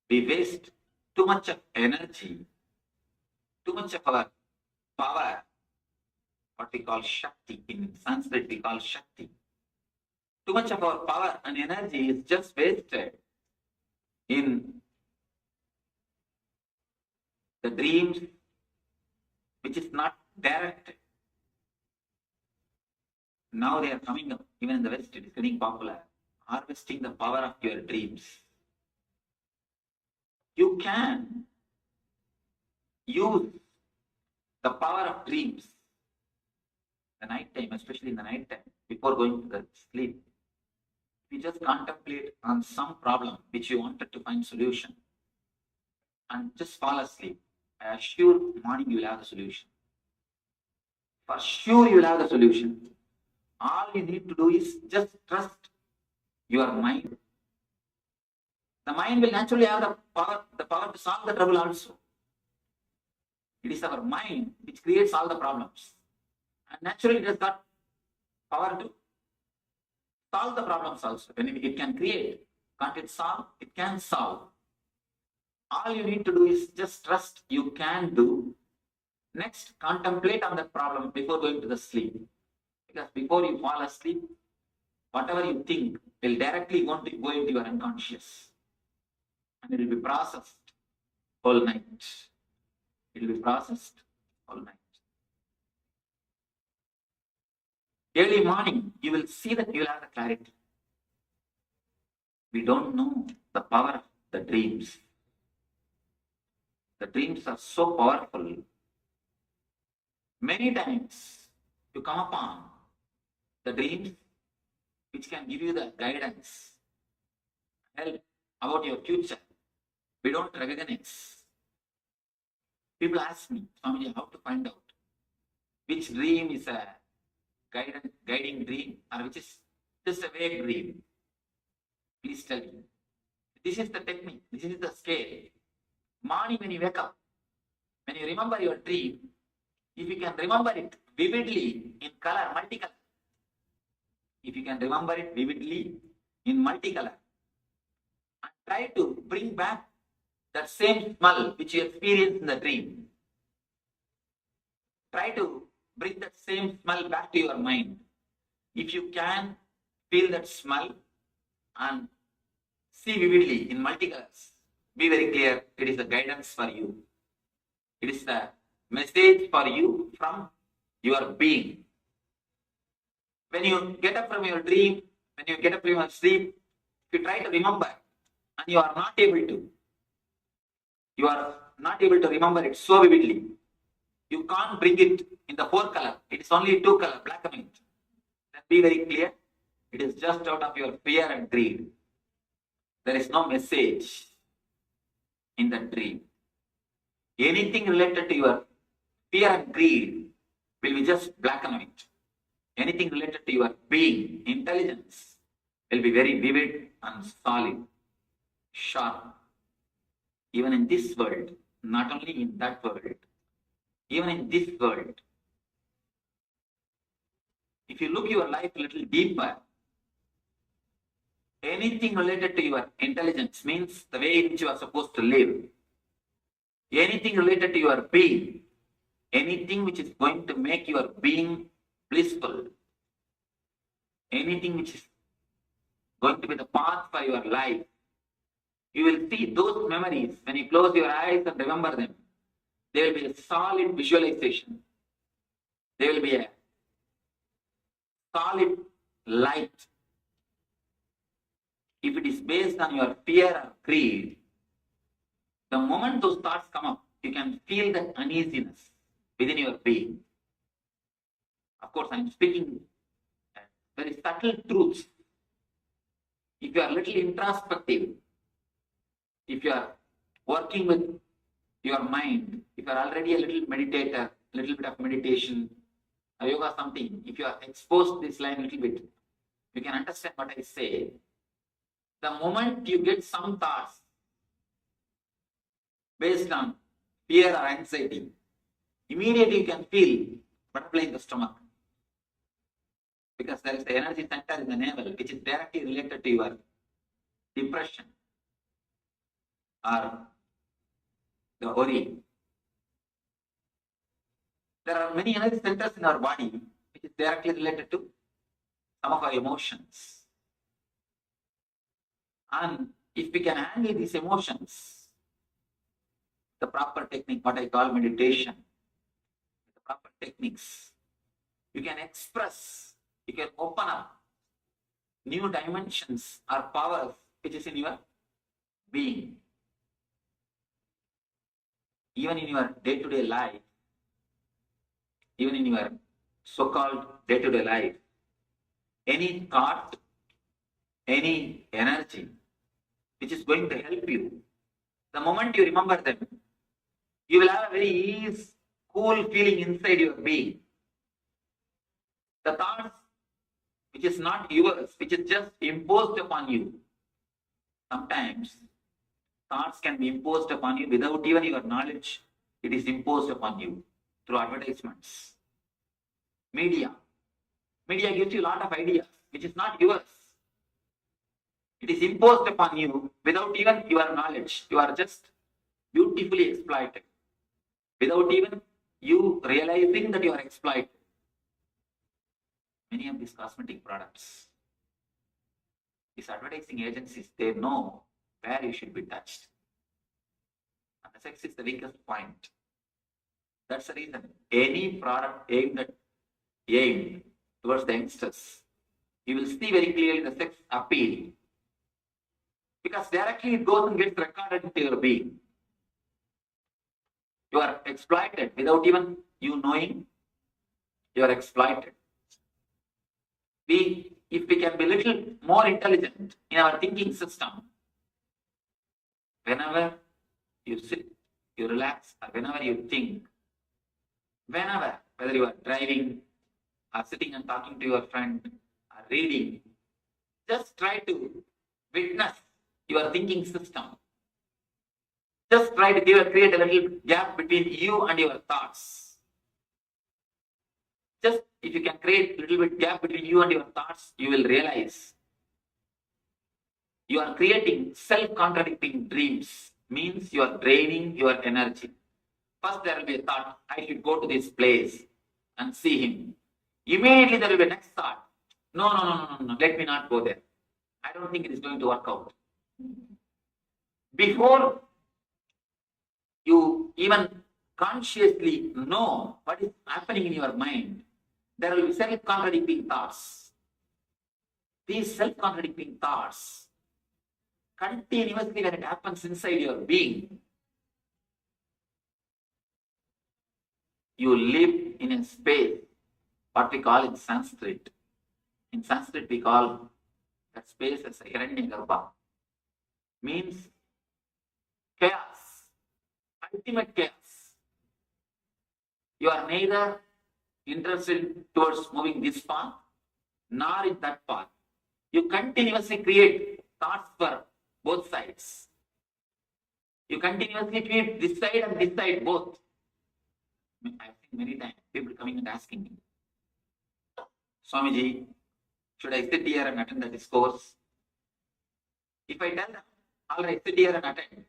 We waste too much of energy, too much of our power, what we call Shakti. In Sanskrit, we call Shakti. Too much of our power and energy is just wasted in the dreams which is not directed. Now they are coming up, even in the West, it is getting popular. Harvesting the power of your dreams. You can use the power of dreams the night time, especially in the night time, before going to the sleep. You just contemplate on some problem which you wanted to find solution and just fall asleep. I assure morning you will have the solution. For sure you will have the solution. All you need to do is just trust your mind. The mind will naturally have the power to solve the trouble also. It is our mind which creates all the problems. And naturally it has got power to solve the problems also. When it can create, can't it solve? It can solve. All you need to do is just trust you can do. Next, contemplate on that problem before going to the sleep. Because before you fall asleep, whatever you think will directly go into your unconscious. And it will be processed all night. It will be processed all night. Early morning, you will see that you will have the clarity. We don't know the power of the dreams. The dreams are so powerful. Many times you come upon the dreams which can give you the guidance, help about your future. We don't recognize. People ask me, Swamiji, how to find out which dream is a guiding dream or which is just a vague dream. Please tell me. This is the technique. This is the scale. Morning when you wake up, when you remember your dream, if you can remember it vividly in color, multicolor, if you can remember it vividly in multicolor, and try to bring back that same smell which you experienced in the dream. Try to bring that same smell back to your mind. If you can feel that smell and see vividly in multicolors, be very clear, it is the guidance for you. It is the message for you from your being. When you get up from your dream, when you get up from your sleep, if you try to remember and you are not able to remember it so vividly, you can't bring it in the 4 color. It is only 2 color, black and white. Then be very clear, it is just out of your fear and greed. There is no message in that dream. Anything related to your fear and greed will be just black and white. Anything related to your being, intelligence, will be very vivid and solid, sharp. Even in this world, not only in that world, even in this world. If you look your life a little deeper, anything related to your intelligence means the way in which you are supposed to live. Anything related to your being, anything which is going to make your being blissful, anything which is going to be the path for your life, you will see those memories when you close your eyes and remember them. There will be a solid visualization. There will be a solid light. If it is based on your fear or greed, the moment those thoughts come up, you can feel that uneasiness within your being. Of course, I am speaking very subtle truths. If you are a little introspective, if you are working with your mind, if you are already a little meditator, a little bit of meditation, or yoga something, if you are exposed to this line a little bit, you can understand what I say. The moment you get some thoughts based on fear or anxiety, immediately you can feel butterfly in the stomach. Because there is the energy center in the navel, which is directly related to your depression or the worry. There are many energy centers in our body which is directly related to some of our emotions. And if we can handle these emotions, the proper technique, what I call meditation, the proper techniques, you can express, you can open up new dimensions or powers which is in your being. Even in your day-to-day life, even in your so-called day-to-day life, any thought, any energy which is going to help you, the moment you remember them, you will have a very ease, cool feeling inside your being. The thoughts which is not yours, which is just imposed upon you. Sometimes thoughts can be imposed upon you without even your knowledge. It is imposed upon you through advertisements. Media gives you a lot of ideas which is not yours. It is imposed upon you without even your knowledge. You are just beautifully exploited without even you realizing that you are exploited. Many of these cosmetic products, these advertising agencies, they know where you should be touched. And the sex is the weakest point. That's the reason any product aimed towards the youngsters, you will see very clearly the sex appeal. Because directly it goes and gets recorded into your being. You are exploited without even you knowing you are exploited. If we can be a little more intelligent in our thinking system, whenever you sit, you relax, or whenever you think, whether you are driving or sitting and talking to your friend or reading, just try to witness your thinking system. Just try to create a little gap between you and your thoughts. Just if you can create a little bit gap between you and your thoughts, you will realize you are creating self-contradicting dreams. Means you are draining your energy. First there will be a thought, I should go to this place and see him. Immediately there will be a next thought, no, let me not go there. I don't think it is going to work out. Before you even consciously know what is happening in your mind, there will be self-contradicting thoughts. These self-contradicting thoughts, continuously when it happens inside your being, you live in a space, what we call in Sanskrit. In Sanskrit we call that space as Hiranyagarbha. Means chaos, ultimate chaos. You are neither interested towards moving this path, nor in that path. You continuously create thoughts for both sides. You continuously create this side and this side both. I've seen many times people coming and asking me, Swamiji, should I sit here and attend the discourse? If I tell them, all right, sit here and attend,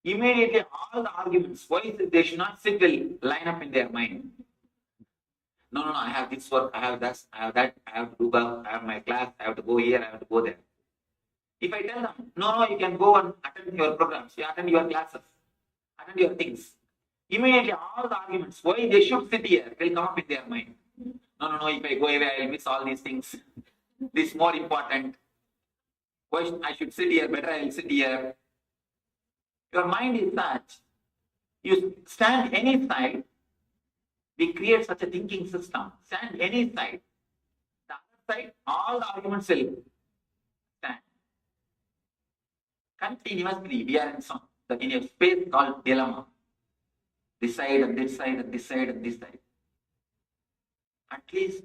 immediately all the arguments, why they should not sit, will line up in their mind. No, I have this work, I have this, I have that, I have to do that, I have my class, I have to go here, I have to go there. If I tell them, no, you can go and attend your programs, you attend your classes, attend your things, immediately all the arguments, why they should sit here, will come up in their mind. No, if I go away, I will miss all these things. This is more important. Why I should sit here, better I will sit here. Your mind is such, you stand any side, we create such a thinking system. Stand any side. The other side, all the arguments will stand. Continuously, we are in a space called dilemma. This side and this side and this side and this side. At least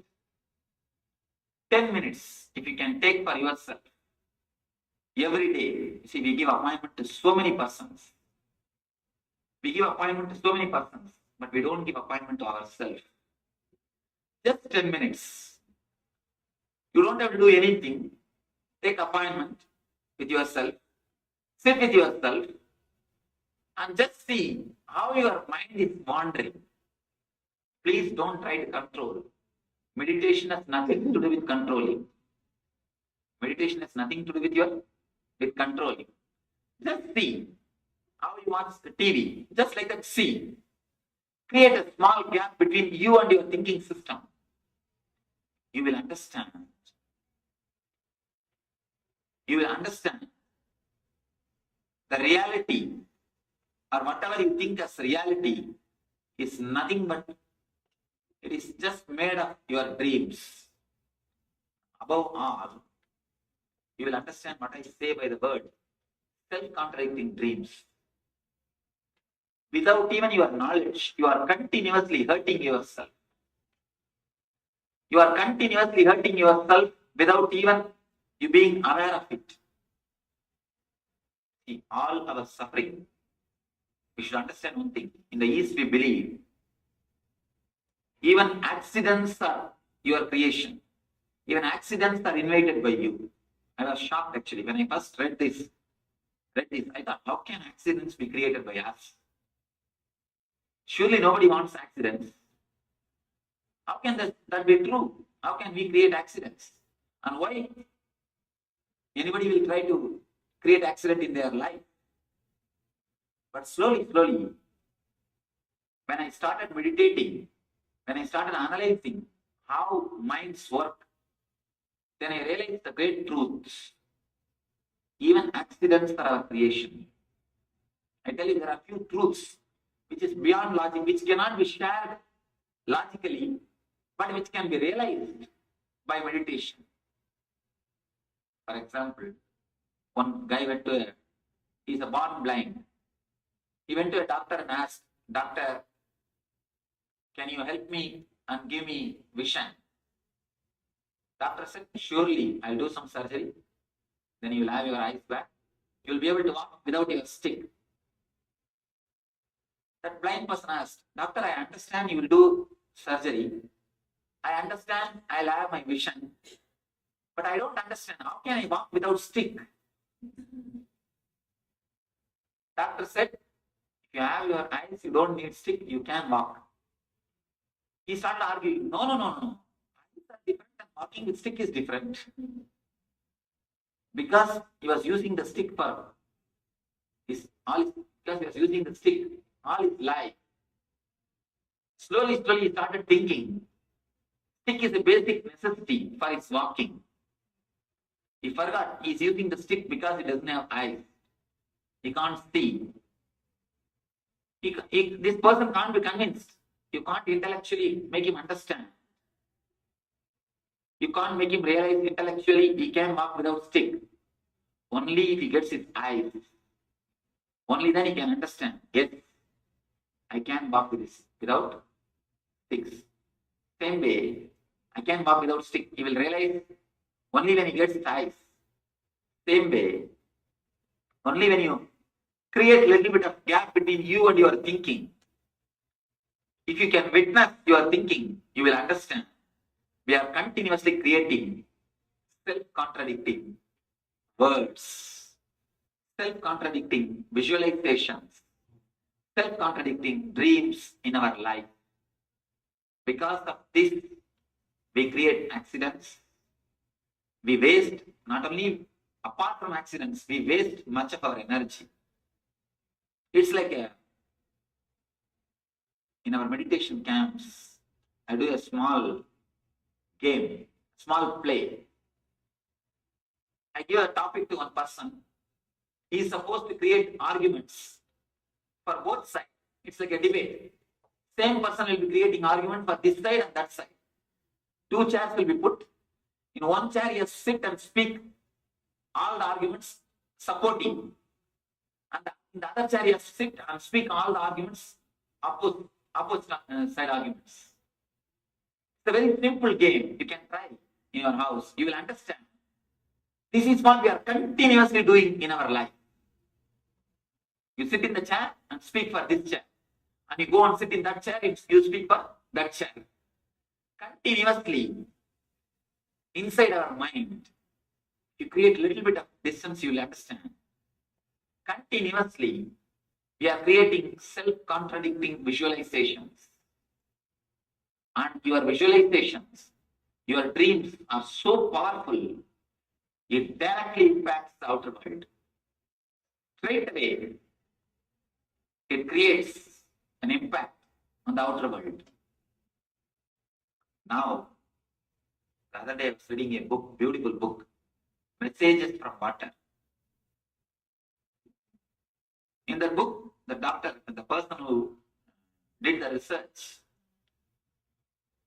10 minutes, if you can take for yourself, every day. You see, we give appointment to so many persons. We give appointment to so many persons, but we don't give appointment to ourselves. Just 10 minutes. You don't have to do anything. Take appointment with yourself. Sit with yourself and just see how your mind is wandering. Please don't try to control. Meditation has nothing to do with controlling. Meditation has nothing to do with controlling. Just see how you watch the TV. Just like that, see. Create a small gap between you and your thinking system. You will understand. You will understand the reality, or whatever you think as reality, is nothing but it is just made of your dreams. Above all, you will understand what I say by the word self-contradicting dreams. Without even your knowledge, you are continuously hurting yourself. You are continuously hurting yourself without even you being aware of it. See, all our suffering, we should understand one thing. In the East, we believe even accidents are your creation. Even accidents are invited by you. I was shocked actually when I first read this. I thought, how can accidents be created by us? Surely nobody wants accidents. How can that be true? How can we create accidents? And why anybody will try to create accident in their life? But slowly, when I started meditating, when I started analyzing how minds work, then I realized the great truths. Even accidents are our creation. I tell you, there are few truths which is beyond logic, which cannot be shared logically, but which can be realized by meditation. For example, one guy he's a born blind. He went to a doctor and asked, "Doctor, can you help me and give me vision?" Doctor said, "Surely, I'll do some surgery. Then you'll have your eyes back. You'll be able to walk without your stick." That blind person asked, "Doctor, I understand you will do surgery. I understand I'll have my vision. But I don't understand. How can I walk without stick?" Doctor said, "If you have your eyes, you don't need stick, you can walk." He started arguing, No. Eyes are different and walking with stick is different. Because he was using the stick because he was using the stick all his life. Slowly he started thinking, stick is a basic necessity for his walking. He forgot he's using the stick because he doesn't have eyes. He can't see. This person can't be convinced. You can't intellectually make him understand. You can't make him realize intellectually he can walk without stick. Only if he gets his eyes. Only then he can understand. Yes, I can walk without sticks. Same way, I can walk without stick. He will realize only when he gets his eyes. Same way, only when you create a little bit of gap between you and your thinking. If you can witness your thinking, you will understand. We are continuously creating self-contradicting words, self-contradicting visualizations, self-contradicting dreams in our life. Because of this, we create accidents. We waste, not only apart from accidents, we waste much of our energy. It's like in our meditation camps, I do a small game, small play. I give a topic to one person. He is supposed to create arguments for both sides. It's like a debate. Same person will be creating argument for this side and that side. Two chairs will be put. In one chair, he has to sit and speak all the arguments supporting. And in the other chair, he has to sit and speak all the arguments opposite side arguments. It's a very simple game. You can try in your house. You will understand. This is what we are continuously doing in our life. You sit in the chair and speak for this chair. And you go and sit in that chair, you speak for that chair. continuously inside our mind. You create a little bit of distance, you will understand. Continuously, we are creating self-contradicting visualizations. And your visualizations, your dreams are so powerful, it directly impacts the outer world. Straight away, it creates an impact on the outer world. Now, the other day I was reading a book, beautiful book, Messages from Water. In that book, the doctor, the person who did the research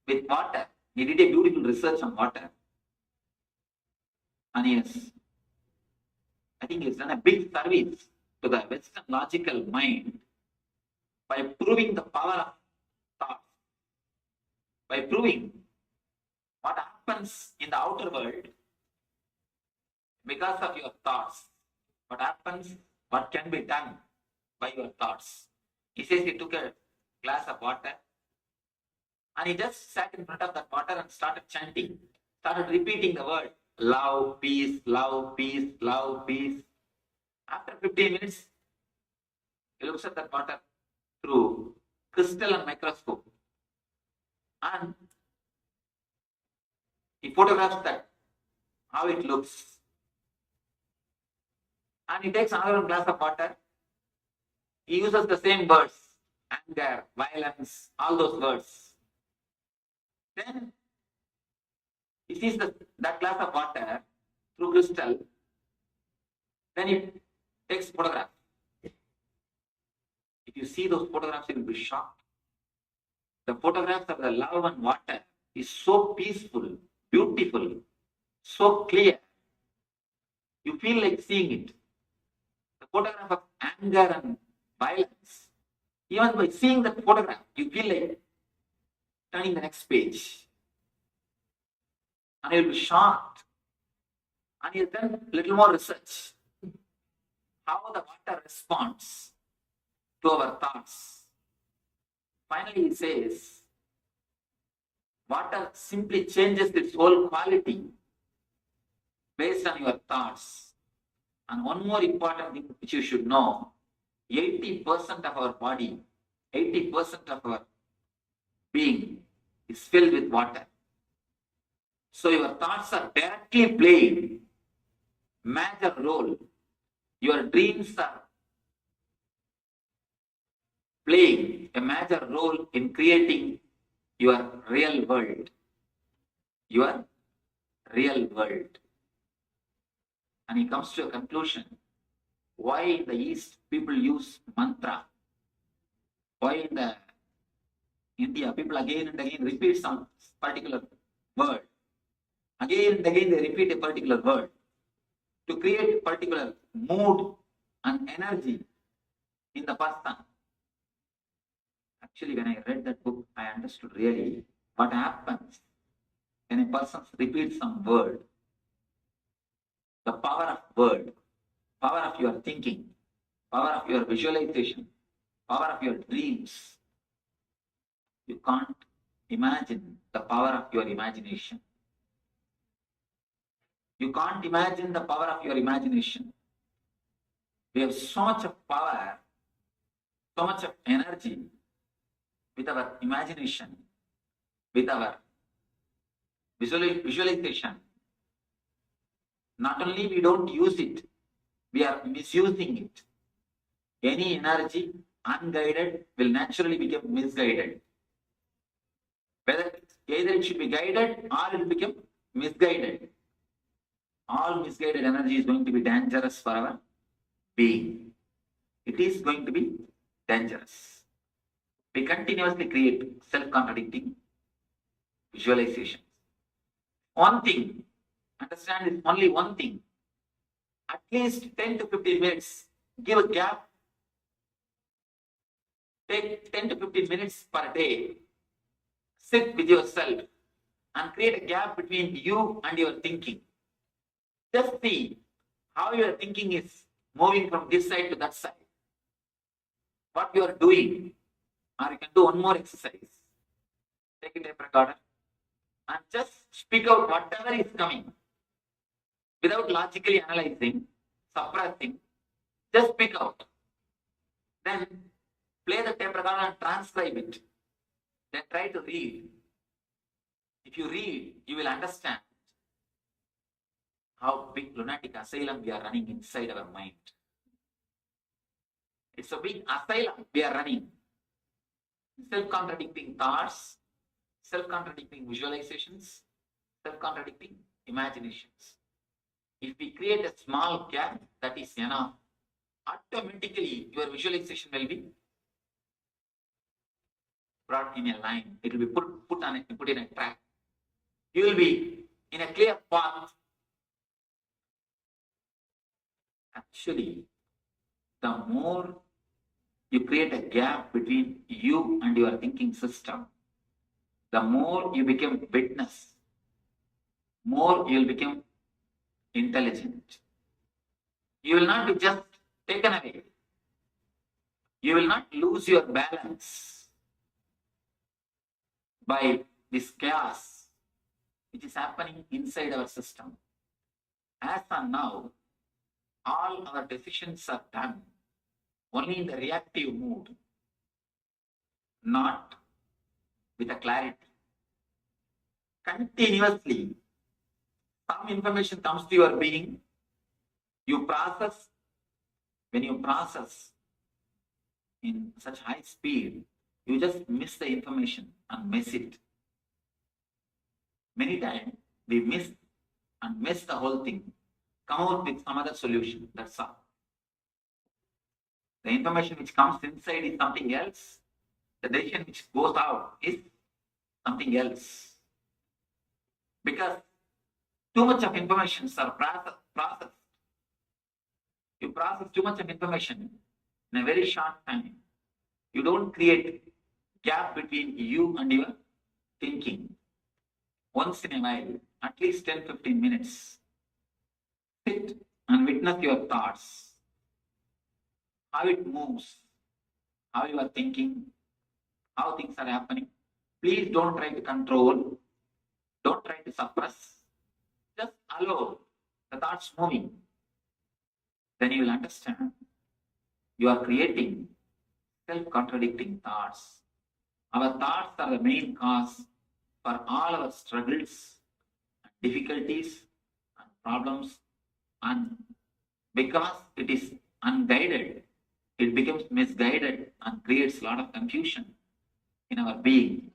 with water, he did a beautiful research on water. And I think he's done a big service to the Western logical mind by proving the power of thought, by proving what happens in the outer world because of your thoughts. What happens, what can be done by your thoughts. He says he took a glass of water and he just sat in front of that water and started chanting, started repeating the word love, peace, love, peace, love, peace. After 15 minutes, he looks at that water through crystal and microscope and he photographs that, how it looks. And he takes another glass of water. He uses the same words, anger, violence, all those words. Then he sees that glass of water through crystal. Then he takes photograph. If you see those photographs, you will be shocked. The photographs of the love and water is so peaceful, beautiful, so clear. You feel like seeing it. The photograph of anger and violence, even by seeing that photograph, you feel like turning the next page. And you'll be shocked. And you've done a little more research. How the water responds to our thoughts. Finally, he says, water simply changes its whole quality based on your thoughts. And one more important thing which you should know, 80% of our body, 80% of our being is filled with water. So your thoughts are directly playing major role. Your dreams are playing a major role in creating your real world. Your real world. And he comes to a conclusion. Why in the East people use mantra? Why in the India people again and again repeat some particular word? Again and again they repeat a particular word to create a particular mood and energy in the person. Actually, when I read that book, I understood really what happens when a person repeats some word. The power of word, power of your thinking, power of your visualization, power of your dreams. You can't imagine the power of your imagination. You can't imagine the power of your imagination. We have so much of power, so much of energy with our imagination, with our visualization. Not only we don't use it, we are misusing it. Any energy unguided will naturally become misguided. Either it should be guided or it will become misguided. All misguided energy is going to be dangerous for our being. It is going to be dangerous. We continuously create self-contradicting visualizations. One thing, understand is only one thing. At least 10 to 15 minutes, give a gap. Take 10 to 15 minutes per day. Sit with yourself and create a gap between you and your thinking. Just see how your thinking is moving from this side to that side. What you are doing. Or you can do one more exercise. Take a tape recorder and just speak out whatever is coming without logically analyzing, suppressing, just speak out. Then play the tape recorder and transcribe it. Then try to read. If you read, you will understand how big lunatic asylum we are running inside our mind. It's a big asylum we are running. Self-contradicting thoughts, self-contradicting visualizations, self-contradicting imaginations. If we create a small gap, that is enough. Automatically, your visualization will be brought in a line. It will be put in a track. You will be in a clear path. Actually, the more you create a gap between you and your thinking system, the more you become witness, more you will become intelligent. You will not be just taken away. You will not lose your balance by this chaos which is happening inside our system. As of now, all our decisions are done only in the reactive mood, not with a clarity. Continuously, some information comes to your being, you process. When you process in such high speed, you just miss the information and miss it. Many times we miss the whole thing, come out with some other solution, that's all. The information which comes inside is something else. The decision which goes out is something else. Because too much of information are processed. You process too much of information in a very short time. You don't create gap between you and your thinking. Once in a while, at least 10-15 minutes, sit and witness your thoughts, how it moves, how you are thinking, how things are happening. Please don't try to control, don't try to suppress. Just allow the thoughts moving. Then you will understand you are creating self-contradicting thoughts. Our thoughts are the main cause for all our struggles, difficulties, and problems. And because it is unguided, it becomes misguided and creates a lot of confusion in our being.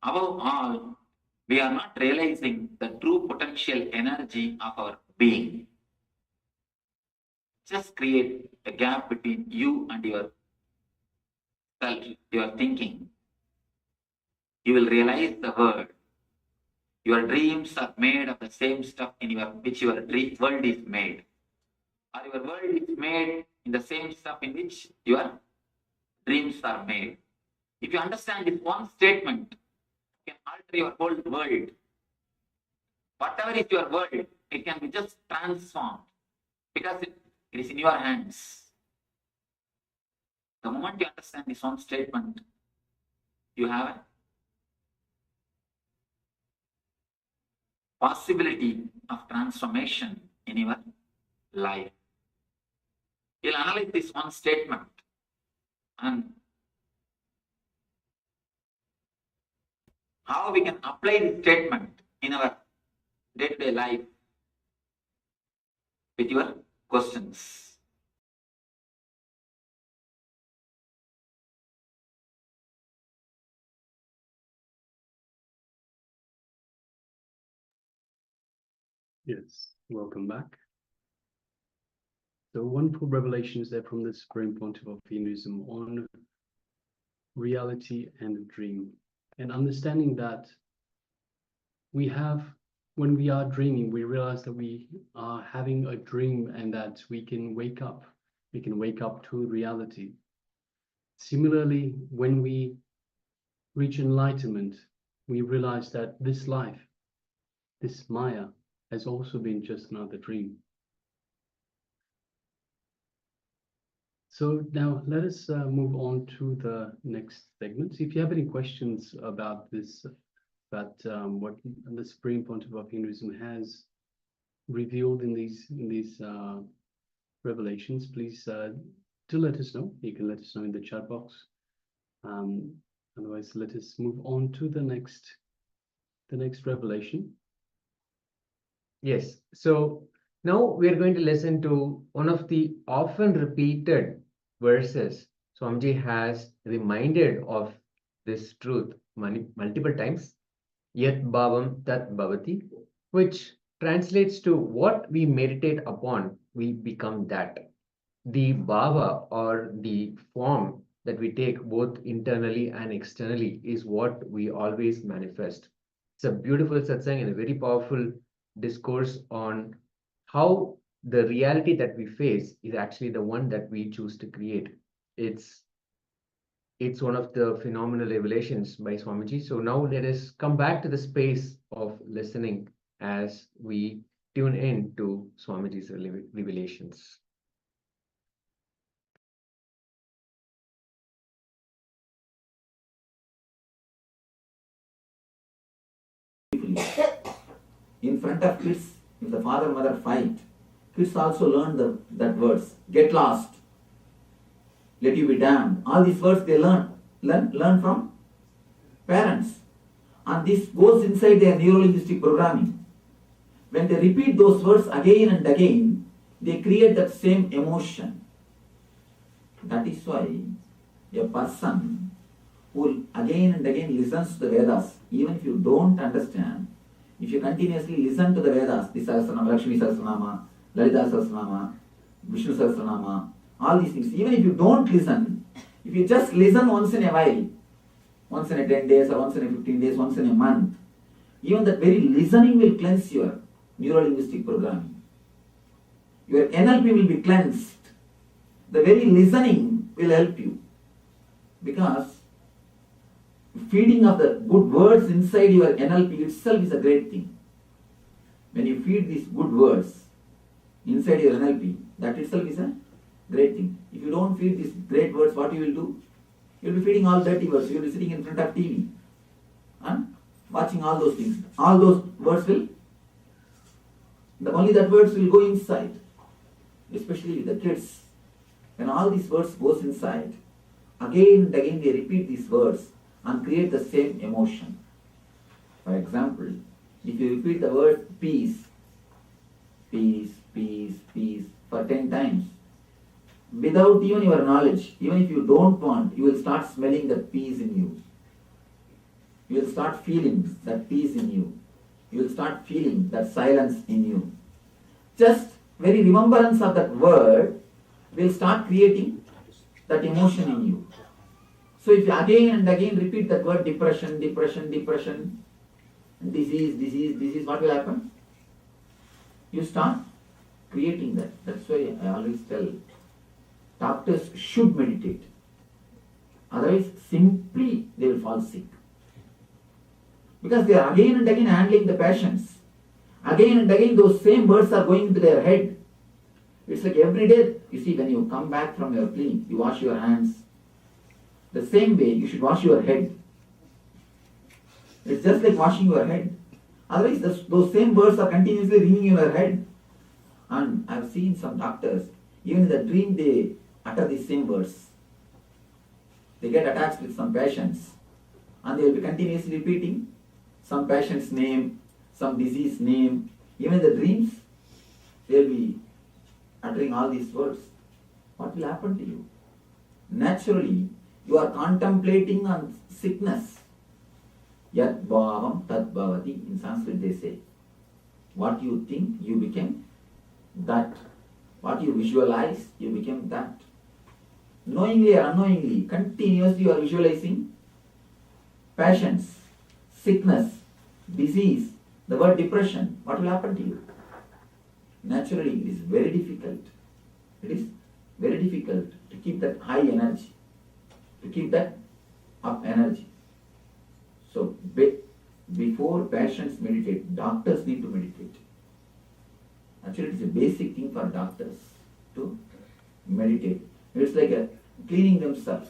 Above all, we are not realizing the true potential energy of our being. Just create a gap between you and your self, your thinking. You will realize the word. Your dreams are made of the same stuff in which your world is made. Or your world is made in the same stuff in which your dreams are made. If you understand this one statement, you can alter your whole world. Whatever is your world, it can be just transformed because it is in your hands. The moment you understand this one statement, you have a possibility of transformation in your life. You'll analyze this one statement and how we can apply this statement in our day-to-day life with your questions. Yes, welcome back. So wonderful revelations there from the Supreme Pontiff of Hinduism on reality and dream, and understanding that we have, when we are dreaming, we realize that we are having a dream and that we can wake up to reality. Similarly, when we reach enlightenment, we realize that this life, this Maya, has also been just another dream. So now let us move on to the next segment. If you have any questions about this but what the Supreme Pontiff of Hinduism has revealed in these revelations, please do let us know. You can let us know in the chat box. Otherwise, let us move on to the next revelation. Yes. So now we are going to listen to one of the often repeated verses. Swamiji has reminded of this truth multiple times. Yat bhavam tat bhavati, which translates to what we meditate upon, we become that. The bhava or the form that we take both internally and externally is what we always manifest. It's a beautiful satsang and a very powerful discourse on how the reality that we face is actually the one that we choose to create. It's one of the phenomenal revelations by Swamiji. So now let us come back to the space of listening as we tune in to Swamiji's revelations. In front of kids, if the father and mother fight, kids also learn that words. Get lost. Let you be damned. All these words they learn from parents. And this goes inside their neuro-linguistic programming. When they repeat those words again and again, they create that same emotion. That is why a person who again and again listens to the Vedas, even if you don't understand, if you continuously listen to the Vedas, the Sahasranama, Lakshmi Sahasranama, Lalita Sahasranama, Vishnu Sahasranama, all these things, even if you don't listen, if you just listen once in a while, once in a 10 days or once in a 15 days, once in a month, even that very listening will cleanse your neuro-linguistic programming. Your NLP will be cleansed. The very listening will help you. Because feeding of the good words inside your NLP itself is a great thing. When you feed these good words inside your NLP, that itself is a great thing. If you don't feed these great words, what you will do? You will be feeding all dirty words. You will be sitting in front of TV and watching all those things. All those words will, only that words will go inside. Especially with the kids. When all these words goes inside, again and again they repeat these words and create the same emotion. For example, if you repeat the word peace, peace, peace, peace for 10 times, without even your knowledge, even if you don't want, you will start smelling that peace in you. You will start feeling that peace in you. You will start feeling that silence in you. Just very remembrance of that word will start creating that emotion in you. So if you again and again repeat that word depression, depression, depression, disease, what will happen? You start creating that. That's why I always tell doctors should meditate. Otherwise, simply they will fall sick. Because they are again and again handling the passions. Again and again those same words are going into their head. It's like every day, you see, when you come back from your clinic, you wash your hands. The same way, you should wash your head. It's just like washing your head. Otherwise, those same words are continuously ringing in your head. And I've seen some doctors, even in the dream, they utter these same words. They get attached with some patients. And they will be continuously repeating some patient's name, some disease name. Even in the dreams, they will be uttering all these words. What will happen to you? Naturally, you are contemplating on sickness. Yat bhavam tat bhavati. In Sanskrit they say, what you think, you become that. What you visualize, you become that. Knowingly or unknowingly, continuously you are visualizing passions, sickness, disease, the word depression. What will happen to you? Naturally, it is very difficult. It is very difficult to keep that high energy, to keep that up energy. So, before patients meditate, doctors need to meditate. Actually, it is a basic thing for doctors to meditate. It's like cleaning themselves.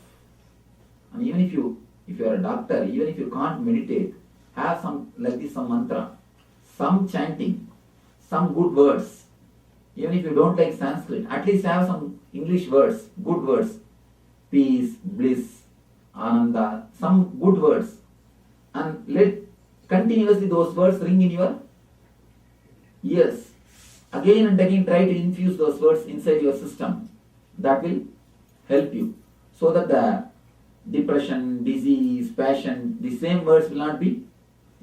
And even if you are a doctor, even if you can't meditate, have some, like this, some mantra, some chanting, some good words. Even if you don't like Sanskrit, at least have some English words, good words. Peace, bliss, ananda, some good words. And let continuously those words ring in your ears. Again and again try to infuse those words inside your system. That will help you. So that the depression, disease, passion, the same words will not be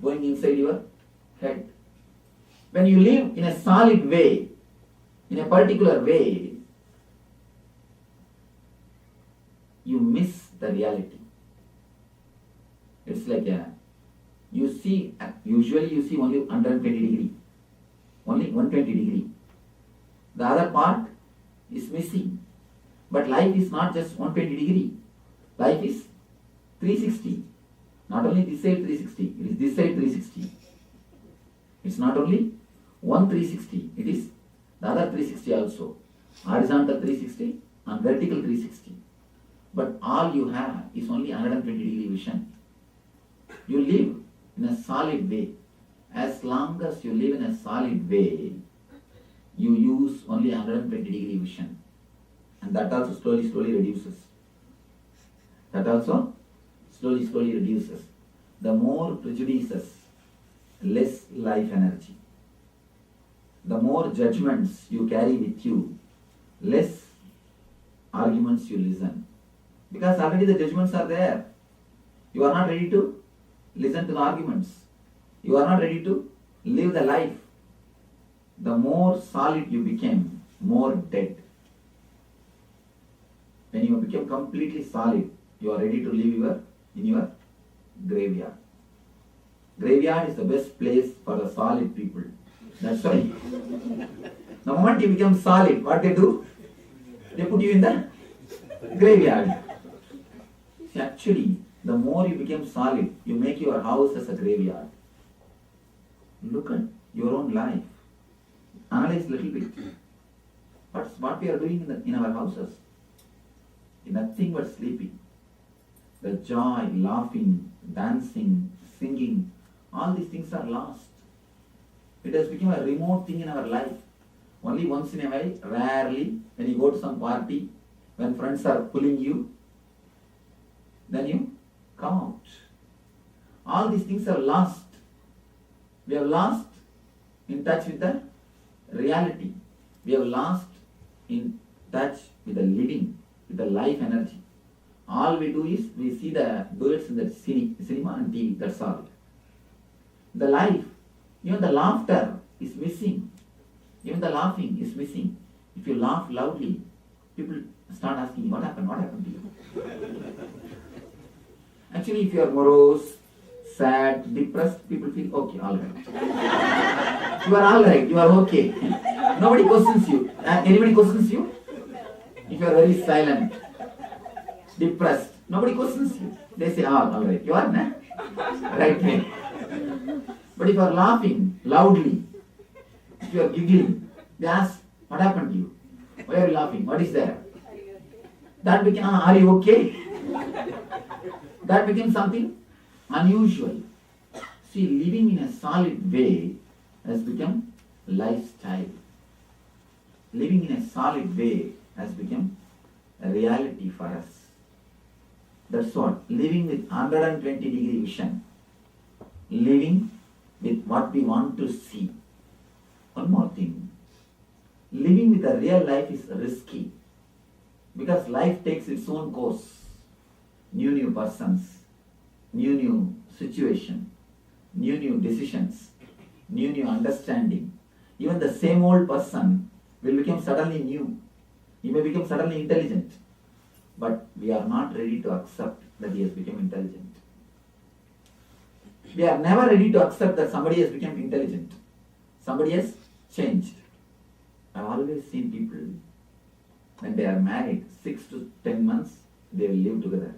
going inside your head. When you live in a solid way, in a particular way, you miss the reality. It's like usually you see only 120 degree, only 120 degree. The other part is missing. But life is not just 120 degree. Life is 360. Not only this side 360, it is this side 360. It's not only one 360, it is the other 360 also. Horizontal 360 and vertical 360. But all you have is only 120 degree vision. You live in a solid way. As long as you live in a solid way, you use only 120 degree vision. And that also slowly reduces. That also slowly reduces. The more prejudices, less life energy. The more judgments you carry with you, less arguments you listen. Because already the judgments are there. You are not ready to listen to the arguments. You are not ready to live the life. The more solid you became, more dead. When you become completely solid, you are ready to live in your graveyard. Graveyard is the best place for the solid people. That's why. The moment you become solid, what they do? They put you in the graveyard. See, actually, the more you become solid, you make your house as a graveyard. Look at your own life. Analyze a little bit. What we are doing in our houses? Nothing but sleeping. The joy, laughing, dancing, singing, all these things are lost. It has become a remote thing in our life. Only once in a while, rarely, when you go to some party, when friends are pulling you, then you come out. All these things are lost. We have lost in touch with the reality. We have lost in touch with the living, with the life energy. All we do is we see the birds in the cinema and TV, that's all. The life, even the laughter is missing. Even the laughing is missing. If you laugh loudly, people start asking, what happened to you? Actually, if you are morose, sad, depressed, people feel, okay, all right. You are all right, you are okay. Nobody questions you. Anybody questions you? If you are very silent, depressed, nobody questions you. They say, all right, you are right way. But if you are laughing loudly, if you are giggling, they ask, what happened to you? Why are you laughing? What is there? That became, are you okay? That became something unusual. See, living in a solid way has become lifestyle. Living in a solid way has become a reality for us. That's what, living with 120 degree vision. Living with what we want to see. One more thing. Living with a real life is risky. Because life takes its own course. New persons, new situation, new decisions, new understanding. Even the same old person will become suddenly new. He may become suddenly intelligent. But we are not ready to accept that he has become intelligent. We are never ready to accept that somebody has become intelligent. Somebody has changed. I have always seen people, when they are married, 6 to 10 months, they will live together.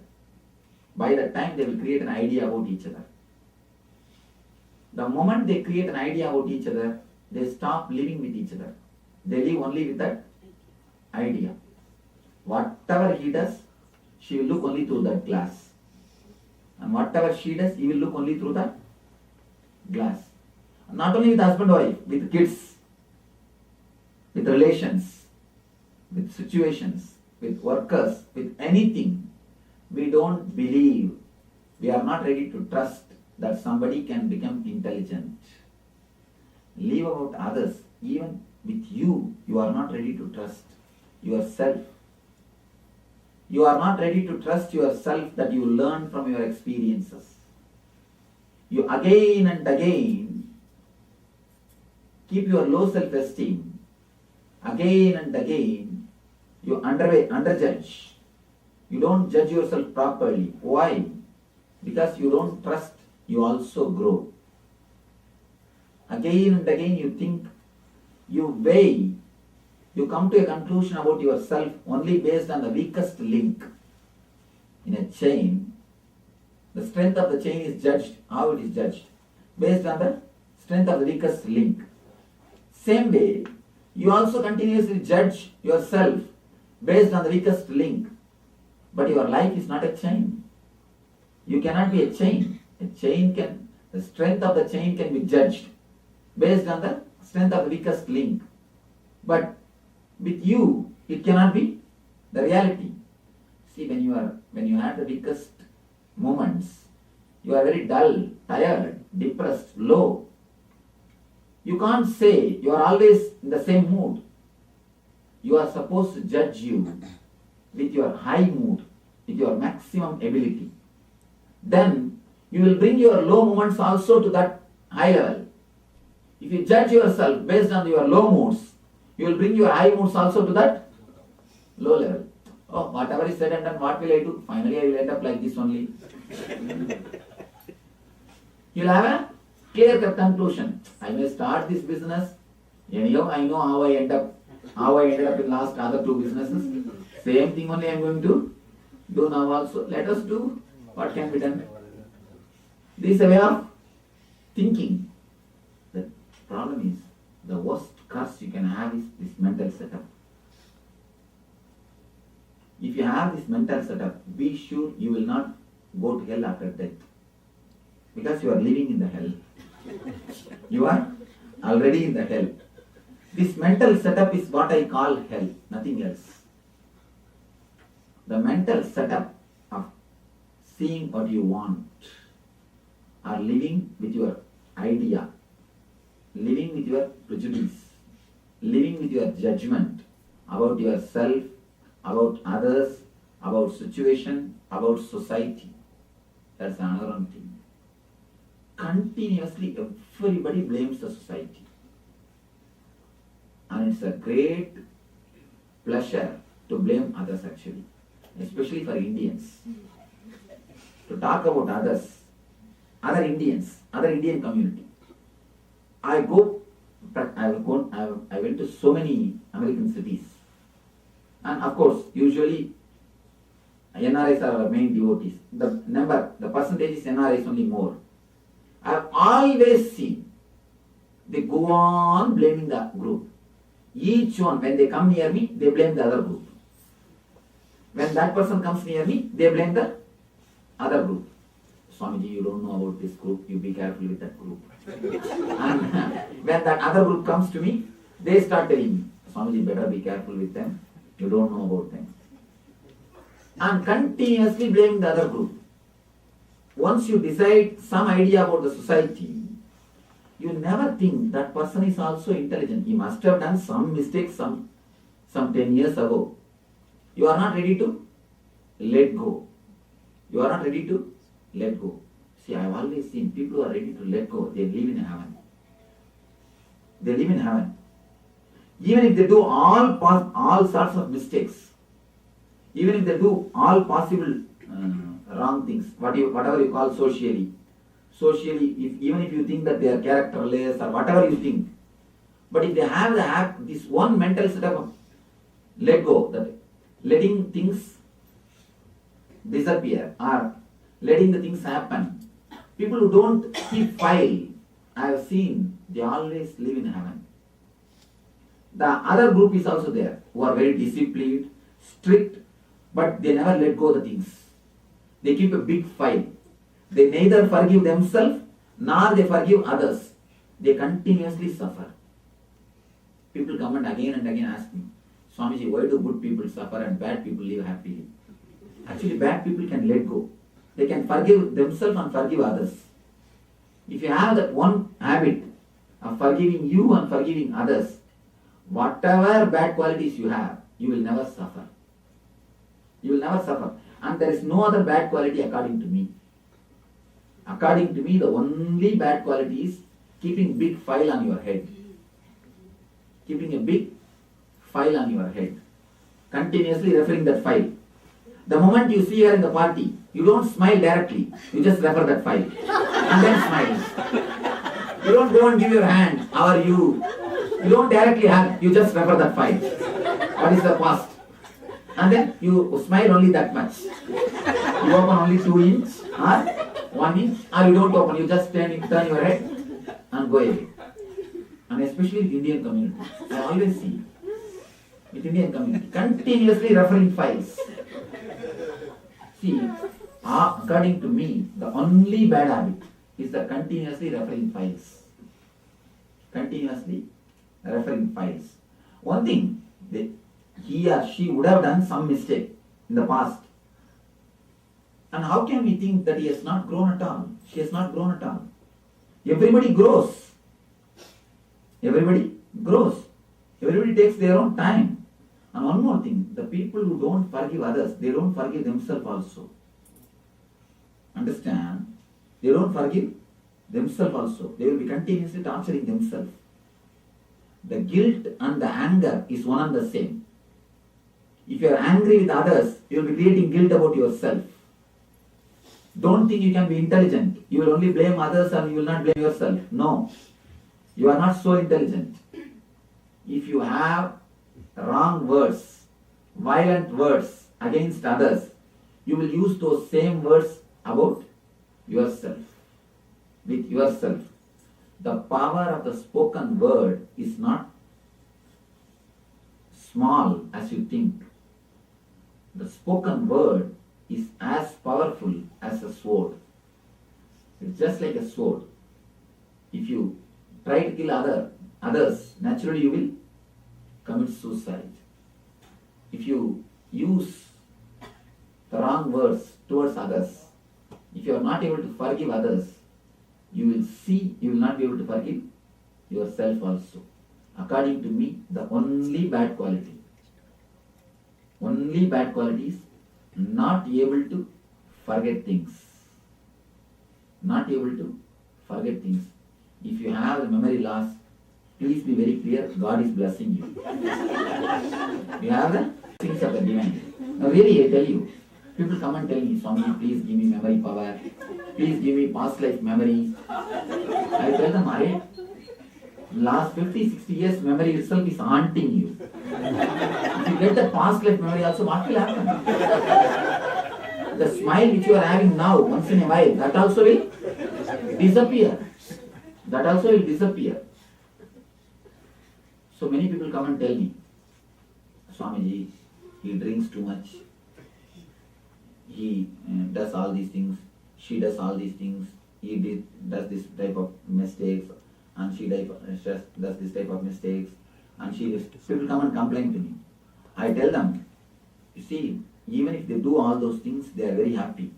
By that time, they will create an idea about each other. The moment they create an idea about each other, they stop living with each other. They live only with that idea. Whatever he does, she will look only through that glass. And whatever she does, he will look only through that glass. Not only with husband or wife, with kids, with relations, with situations, with workers, with anything. We don't believe, we are not ready to trust that somebody can become intelligent. Leave about others. Even with you, you are not ready to trust yourself. You are not ready to trust yourself that you learn from your experiences. You again and again keep your low self-esteem. Again and again you underjudge. You don't judge yourself properly. Why? Because you don't trust, you also grow. Again and again you think, you weigh, you come to a conclusion about yourself only based on the weakest link in a chain. The strength of the chain is judged. How it is judged? Based on the strength of the weakest link. Same way, you also continuously judge yourself based on the weakest link. But your life is not a chain. You cannot be a chain. The strength of the chain can be judged based on the strength of the weakest link. But with you, it cannot be the reality. See, when you have the weakest moments, you are very dull, tired, depressed, low. You can't say you are always in the same mood. You are supposed to judge you with your high mood, with your maximum ability. Then you will bring your low moments also to that high level. If you judge yourself based on your low moods, you will bring your high moods also to that low level. Oh, whatever is said and done, what will I do? Finally, I will end up like this only. You will have a clear-cut conclusion. I may start this business. Anyhow, I know how I ended up in last other two businesses. Same thing only I am going to do now also. Let us do what can be done. This is a way of thinking. The problem is, the worst curse you can have is this mental setup. If you have this mental setup, be sure you will not go to hell after death. Because you are living in the hell. You are already in the hell. This mental setup is what I call hell, nothing else. The mental setup of seeing what you want, or living with your idea, living with your prejudice, living with your judgment about yourself, about others, about situation, about society. That's another one thing. Continuously everybody blames the society. And it's a great pleasure to blame others actually, especially for Indians. To talk about others, other Indians, other Indian community. I went to so many American cities. And of course, usually NRIs are our main devotees. The percentage is NRIs only more. I have always seen they go on blaming the group. Each one, when they come near me, they blame the other group. When that person comes near me, they blame the other group. Swamiji, you don't know about this group, you be careful with that group. And when that other group comes to me, they start telling me, Swamiji, better be careful with them, you don't know about them. And continuously blaming the other group. Once you decide some idea about the society, you never think that person is also intelligent. He must have done some mistakes some 10 years ago. You are not ready to let go. You are not ready to let go. See, I have always seen people who are ready to let go, they live in heaven. They live in heaven. Even if they do all sorts of mistakes, even if they do all possible wrong things, whatever you call socially, even if you think that they are characterless or whatever you think, but if they have this one mental setup of let go, that letting things disappear or letting the things happen, people who don't keep file, I have seen, they always live in heaven. The other group is also there, who are very disciplined, strict, but they never let go of the things. They keep a big file. They neither forgive themselves, nor they forgive others, they continuously suffer. People come and again ask me, Swamiji, why do good people suffer and bad people live happily? Actually, bad people can let go. They can forgive themselves and forgive others. If you have that one habit of forgiving you and forgiving others, whatever bad qualities you have, you will never suffer. You will never suffer. And there is no other bad quality according to me. According to me, the only bad quality is keeping big file on your head. Keeping a big file on your head. Continuously referring that file. The moment you see her in the party, you don't smile directly. You just refer that file. And then smile. You don't go and give your hand. How are you? You don't directly hug. You just refer that file. What is the past? And then you smile only that much. You open only 2 inch or 1 inch, or you don't open. You just turn your head and go away. And especially with Indian community, I always see with Indian community continuously referring files. See, according to me, the only bad habit is the continuously referring files. Continuously referring files. One thing, he or she would have done some mistake in the past. And how can we think that he has not grown at all? She has not grown at all. Everybody grows. Everybody grows. Everybody takes their own time. And one more thing, the people who don't forgive others, they don't forgive themselves also. Understand? They don't forgive themselves also. They will be continuously torturing themselves. The guilt and the anger is one and the same. If you are angry with others, you will be creating guilt about yourself. Don't think you can be intelligent. You will only blame others and you will not blame yourself. No. You are not so intelligent. If you have wrong words, violent words against others, you will use those same words about yourself. With yourself. The power of the spoken word is not small as you think. The spoken word is as powerful as a sword. It's just like a sword. If you try to kill others, naturally you will commit suicide. If you use the wrong words towards others, if you are not able to forgive others, you will not be able to forgive yourself also. According to me, the only bad quality is not able to forget things. Not able to forget things. If you have the memory loss, please be very clear, God is blessing you. You have the things of the divine. Now really I tell you, people come and tell me, Swami, please give me memory power. Please give me past life memories. I tell them, Arey, last 50, 60 years memory itself is haunting you. If you get the past life memory also, what will happen? The smile which you are having now, once in a while, that also will disappear. That also will disappear. So many people come and tell me, Swamiji, he drinks too much. He does all these things. She does all these things. He does this type of mistakes. And she does this type of mistakes. And people come and complain to me. I tell them, you see, even if they do all those things, they are very happy.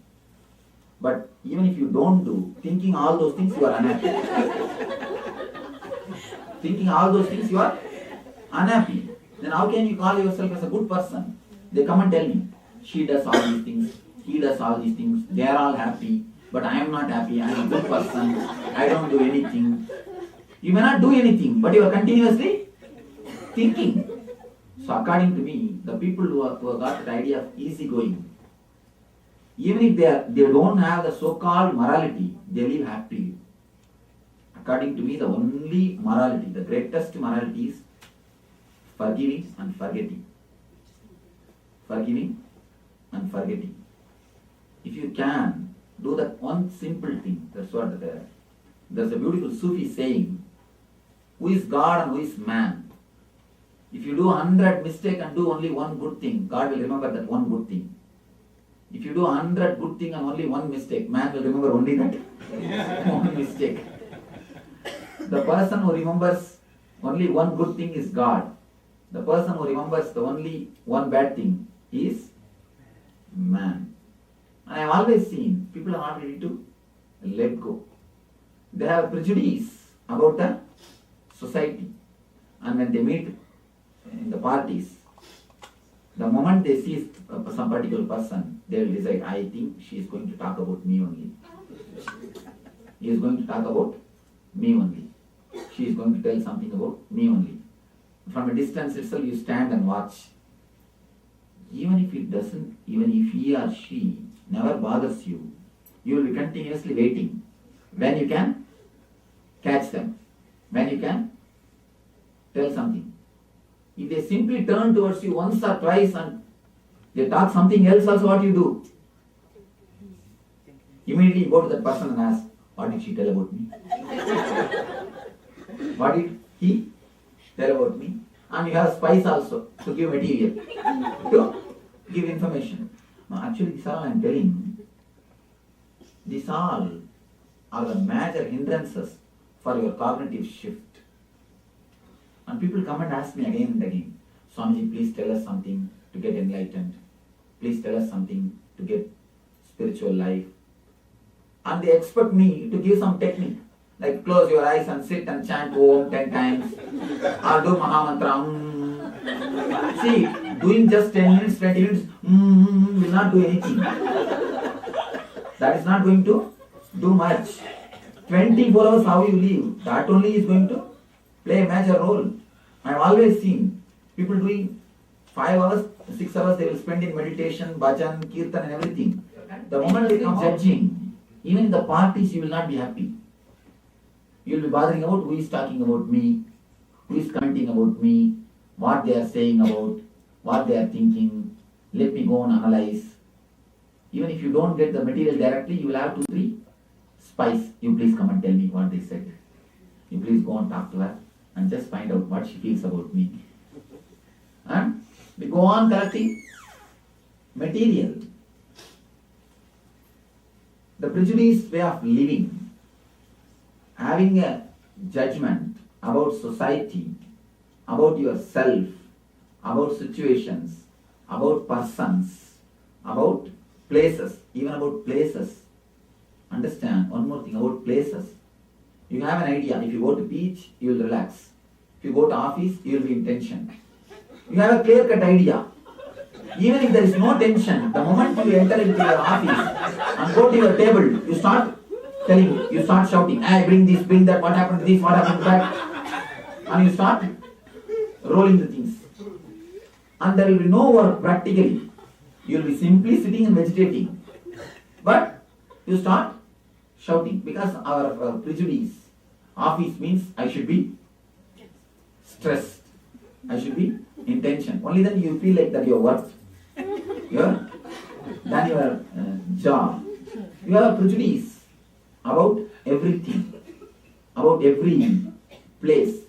But even if you don't do, thinking all those things, you are unhappy. Thinking all those things, you are unhappy. Then how can you call yourself as a good person? They come and tell me, she does all these things, he does all these things, they are all happy, but I am not happy, I am a good person, I don't do anything. You may not do anything, but you are continuously thinking. So according to me, the people who have got that idea of easygoing, even if they don't have the so-called morality, they live happily. According to me, the only morality, the greatest morality is forgiving and forgetting. Forgiving and forgetting. If you can do that one simple thing, that's what there's a beautiful Sufi saying, who is God and who is man? If you do 100 mistakes and do only one good thing, God will remember that one good thing. If you do 100 good things and only one mistake, man will remember only that one mistake. The person who remembers only one good thing is God. The person who remembers the only one bad thing is man. And I have always seen people are not ready to let go. They have prejudice about the society. And when they meet in the parties, the moment they see some particular person, they will decide, I think she is going to talk about me only. He is going to talk about me only. She is going to tell something about me only. From a distance itself, you stand and watch. Even if he or she never bothers you, you will be continuously waiting. When you can catch them, when you can tell something. If they simply turn towards you once or twice and they talk something else also, what you do? Immediately you go to that person and ask, what did she tell about me? What did he tell about me? And you have spies also to give material, to give information. Now actually this all I am telling, these all are the major hindrances for your cognitive shift. And people come and ask me again and again, Swamiji, please tell us something to get enlightened. Please tell us something to get spiritual life. And they expect me to give some technique, like close your eyes and sit and chant Om 10 times, or do Mahamantra. See, doing just 10 minutes, 20 minutes, will not do anything. That is not going to do much. 24 hours how you live, that only is going to play a major role. I have always seen people doing 5 hours, 6 hours they will spend in meditation, bhajan, kirtan and everything. The moment they come judging, even in the parties you will not be happy. You will be bothering about who is talking about me, who is commenting about me, what they are saying about, what they are thinking. Let me go and analyze. Even if you don't get the material directly, you will have 2, 3 spies. You please come and tell me what they said. You please go and talk to her and just find out what she feels about me. And we go on collecting material. The prejudiced way of living, having a judgment about society, about yourself, about situations, about persons, about places, even about places. Understand one more thing about places. You have an idea. If you go to beach, you will relax. If you go to office, you will be in tension. You have a clear-cut idea. Even if there is no tension, the moment you enter into your office and go to your table, you start shouting, hey, bring this, bring that, what happened to this, what happened to that. And you start rolling the things. And there will be no work practically. You will be simply sitting and meditating. But you start shouting because our prejudice. Office means I should be stressed. I should be in tension. Only then you feel like that your work, your job. You have a prejudice about everything, about every place.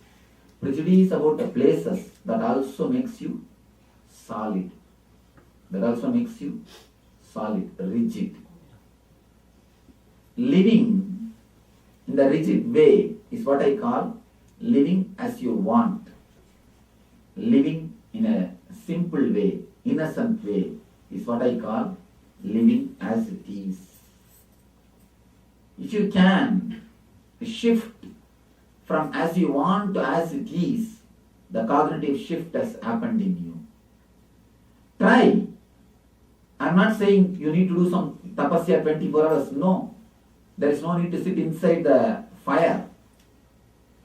Prejudice about the places, that also makes you solid. That also makes you solid, rigid. Living in the rigid way is what I call living as you want. Living in a simple way, innocent way is what I call living as it is. If you can shift from as you want to as it is, the cognitive shift has happened in you. Try. I'm not saying you need to do some tapasya 24 hours. No. There is no need to sit inside the fire.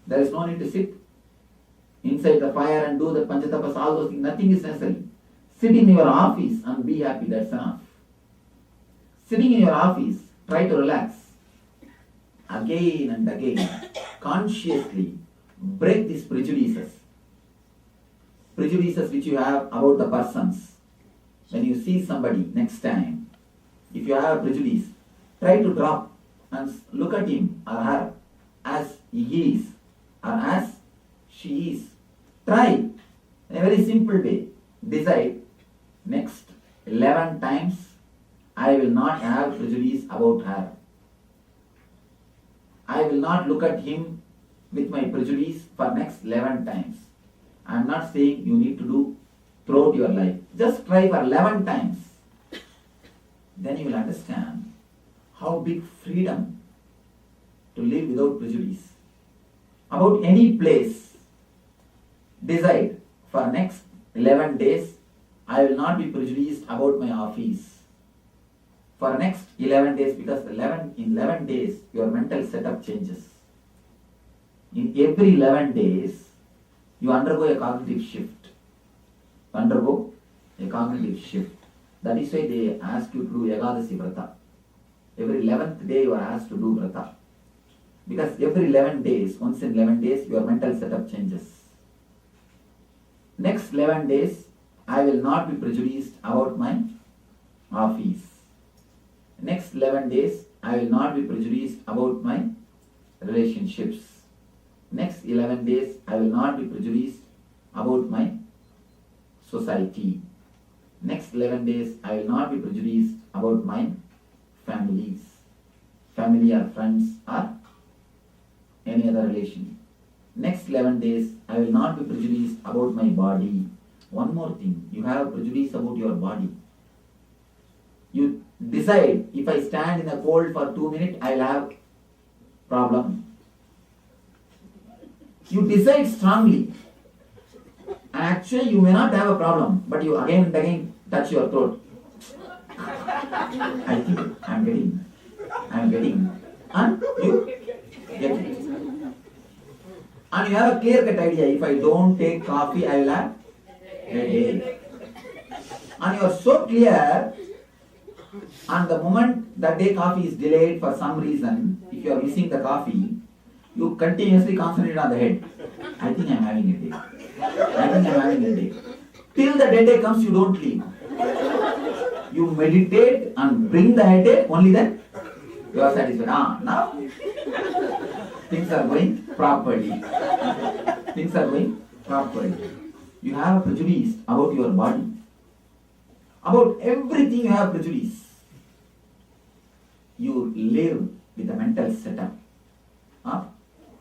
There is no need to sit inside the fire and do the panchatapas, all those things. Nothing is necessary. Sit in your office and be happy. That's enough. Sitting in your office, try to relax. Again and again, consciously break these prejudices. Prejudices which you have about the persons. When you see somebody next time, if you have a prejudice, try to drop and look at him or her as he is or as she is. Try in a very simple way. Decide next 11 times I will not have prejudice about her. I will not look at him with my prejudice for next 11 times. I am not saying you need to do throughout your life. Just try for 11 times. Then you will understand how big freedom to live without prejudice. About any place, decide for next 11 days, I will not be prejudiced about my office. For next 11 days, because in 11 days, your mental setup changes. In every 11 days, you undergo a cognitive shift. Undergo a cognitive shift. That is why they ask you to do Ekadasi Vrata. Every 11th day you are asked to do Vrata. Because every 11 days, once in 11 days, your mental setup changes. Next 11 days, I will not be prejudiced about my office. Next 11 days, I will not be prejudiced about my relationships. Next 11 days, I will not be prejudiced about my society. Next 11 days, I will not be prejudiced about my families. Family or friends or any other relation. Next 11 days, I will not be prejudiced about my body. One more thing, you have prejudice about your body. You decide, if I stand in the cold for 2 minutes, I will have problem. You decide strongly. And actually you may not have a problem, but you again and again touch your throat. I think I am getting. And you get it. And you have a clear-cut idea, if I don't take coffee, I will have headache. And you are so clear, and the moment that day coffee is delayed for some reason, if you are missing the coffee, you continuously concentrate on the head. I think I am having a headache. I think I am having a headache. Till the headache comes, you don't leave. You meditate and bring the headache, only then you are satisfied. Now things are going properly. Things are going properly. You have prejudice about your body. About everything you have prejudice. You live with a mental setup of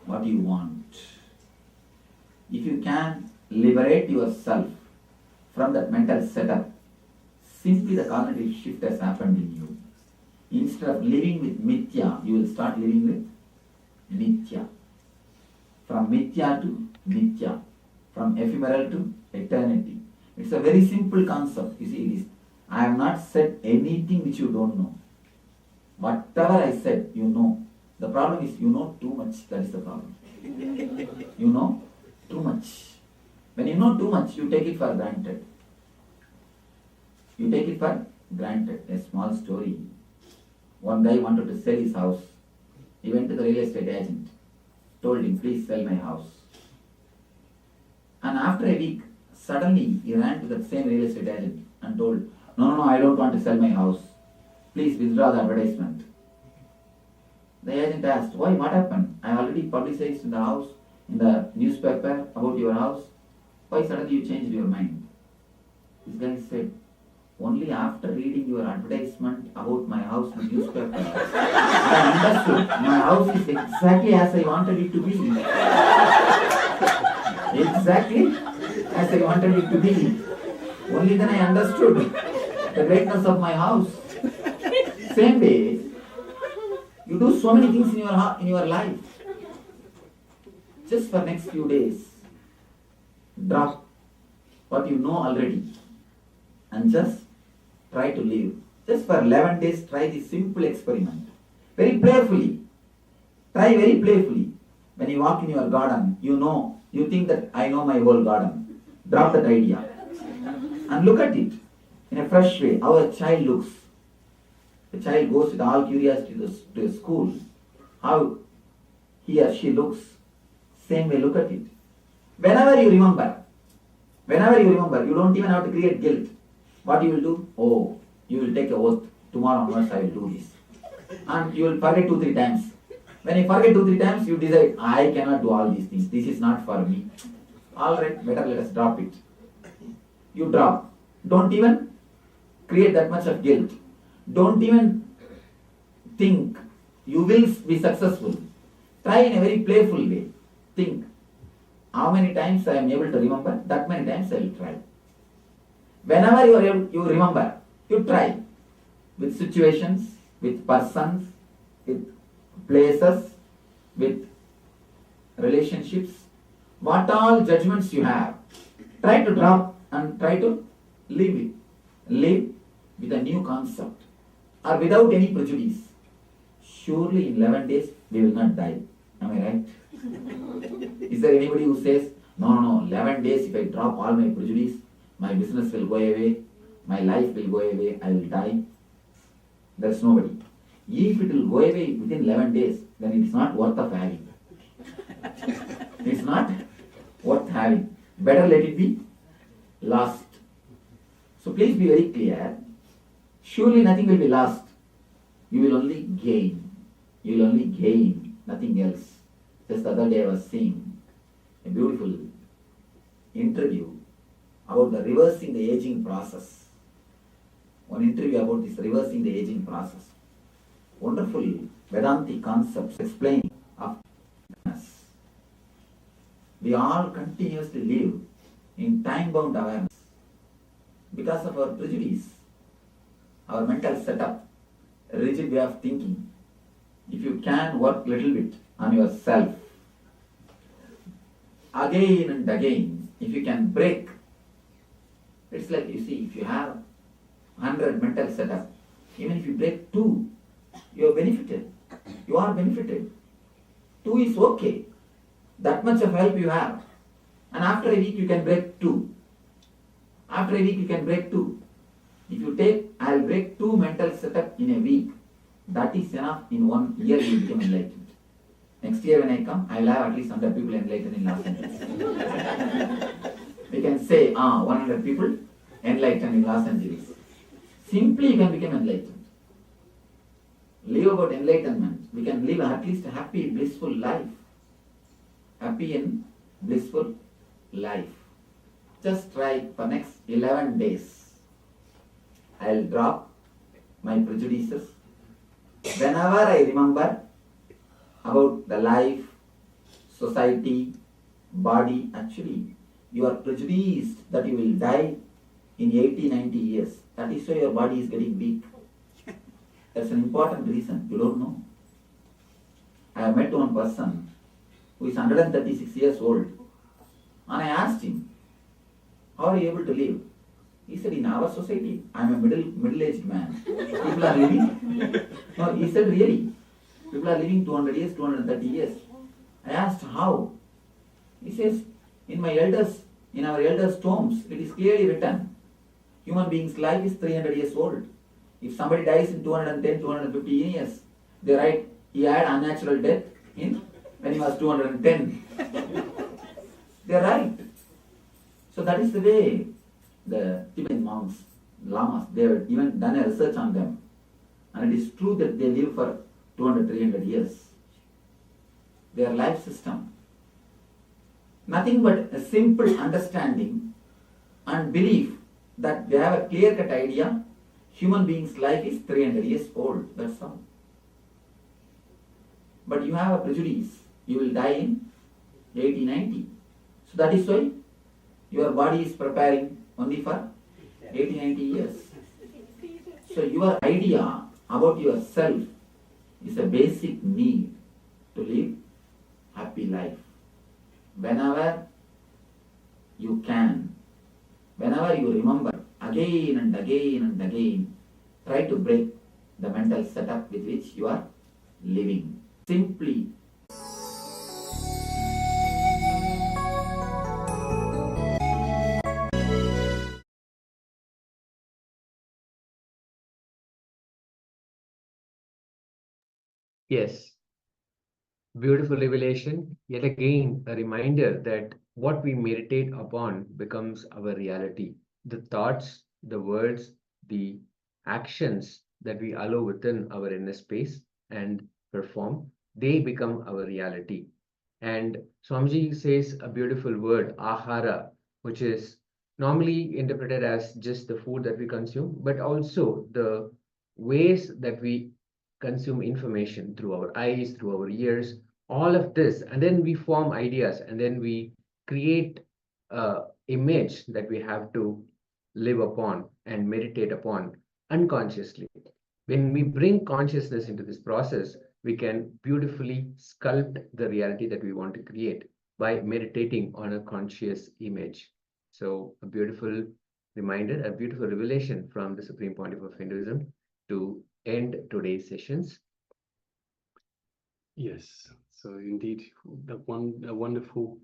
what you want. If you can liberate yourself from that mental setup, simply the cognitive shift has happened in you. Instead of living with mithya, you will start living with nithya. From mithya to nithya. From ephemeral to eternity. It's a very simple concept. You see, it is. I have not said anything which you don't know. Whatever I said, you know. The problem is you know too much. That is the problem. You know too much. When you know too much, you take it for granted. You take it for granted. A small story. One guy wanted to sell his house. He went to the real estate agent. Told him, please sell my house. And after a week, suddenly he ran to that same real estate agent and told, no, I don't want to sell my house. Please withdraw the advertisement. The agent asked, why, what happened? I already publicized in the house, in the newspaper about your house. Why suddenly you changed your mind? This guy said, only after reading your advertisement about my house in the newspaper, I understood my house is exactly as I wanted it to be. Exactly as I wanted it to be. Only then I understood the greatness of my house. Same way, you do so many things in your life. Just for next few days, drop what you know already and just try to live. Just for 11 days, try this simple experiment. Very playfully. Try very playfully. When you walk in your garden, you think that I know my whole garden. Drop that idea. And look at it in a fresh way, how a child looks. The child goes with all curiosity to school. How he or she looks. Same way, look at it. Whenever you remember, you don't even have to create guilt. What you will do? Oh, you will take a oath. Tomorrow onwards I will do this. And you will forget 2-3 times. When you forget 2-3 times, you decide, I cannot do all these things. This is not for me. Alright, better let us drop it. You drop. Don't even create that much of guilt. Don't even think you will be successful. Try in a very playful way. Think, how many times I am able to remember, that many times I will try. Whenever you remember, you try. With situations, with persons, with places, with relationships, what all judgments you have, try to drop and try to live it. Live with a new concept or without any prejudice. Surely in 11 days we will not die. Am I right? Is there anybody who says, no, 11 days if I drop all my prejudice, my business will go away, my life will go away, I will die? There's nobody. If it will go away within 11 days, then it is not worth of having. It's not worth having. Better let it be lost. So please be very clear. Surely nothing will be lost. You will only gain. You will only gain, nothing else. Just the other day I was seeing a beautiful interview about the reversing the aging process. One interview about this reversing the aging process. Wonderful Vedantic concepts explain of us. We all continuously live in time-bound awareness because of our prejudice, our mental setup, a rigid way of thinking. If you can work little bit on yourself, again and again, if you can break, it's like, you see, if you have 100 mental setup, even if you break 2, you are benefited. You are benefited. 2 is okay. That much of help you have. And after a week you can break 2. After a week you can break 2. If you take, I'll break 2 mental setup in a week, that is enough. In 1 year you will become enlightened. Next year when I come, I will have at least 100 people enlightened in Los Angeles. We can say, 100 people enlightened in Los Angeles. Simply you can become enlightened. Live about enlightenment. We can live at least a happy, blissful life. Happy and blissful life. Just try for next 11 days. I'll drop my prejudices. Whenever I remember about the life, society, body, actually, you are prejudiced that you will die in 80, 90 years. That is why your body is getting weak. That's an important reason. You don't know. I have met one person who is 136 years old. And I asked him, how are you able to live? He said, in our society, I am a middle-aged man. People are living. No, he said, really. People are living 200 years, 230 years. I asked, how? He says, in our elders' tombs, it is clearly written, human being's life is 300 years old. If somebody dies in 210, 250 years, they write, he had unnatural death when he was 210. They are right. So that is the way the Tibetan monks, lamas, they have even done a research on them. And it is true that they live for 200, 300 years. Their life system. Nothing but a simple understanding and belief that they have a clear-cut idea, human being's life is 300 years old, that's all. But you have a prejudice, you will die in 80, 90. So that is why your body is preparing only for 80, 90 years. So your idea about yourself is a basic need to live happy life. Whenever you can, whenever you remember, again and again and again, try to break the mental setup with which you are living. Simply Yes, beautiful revelation. Yet again, a reminder that what we meditate upon becomes our reality. The thoughts, the words, the actions that we allow within our inner space and perform, they become our reality. And Swamiji says a beautiful word, ahara, which is normally interpreted as just the food that we consume, but also the ways that we consume information through our eyes, through our ears, all of this, and then we form ideas, and then we create a image that we have to live upon and meditate upon unconsciously. When we bring consciousness into this process, we can beautifully sculpt the reality that we want to create by meditating on a conscious image. So a beautiful reminder, a beautiful revelation from the Supreme Pontiff of Hinduism to end today's sessions. Yes, so indeed, a wonderful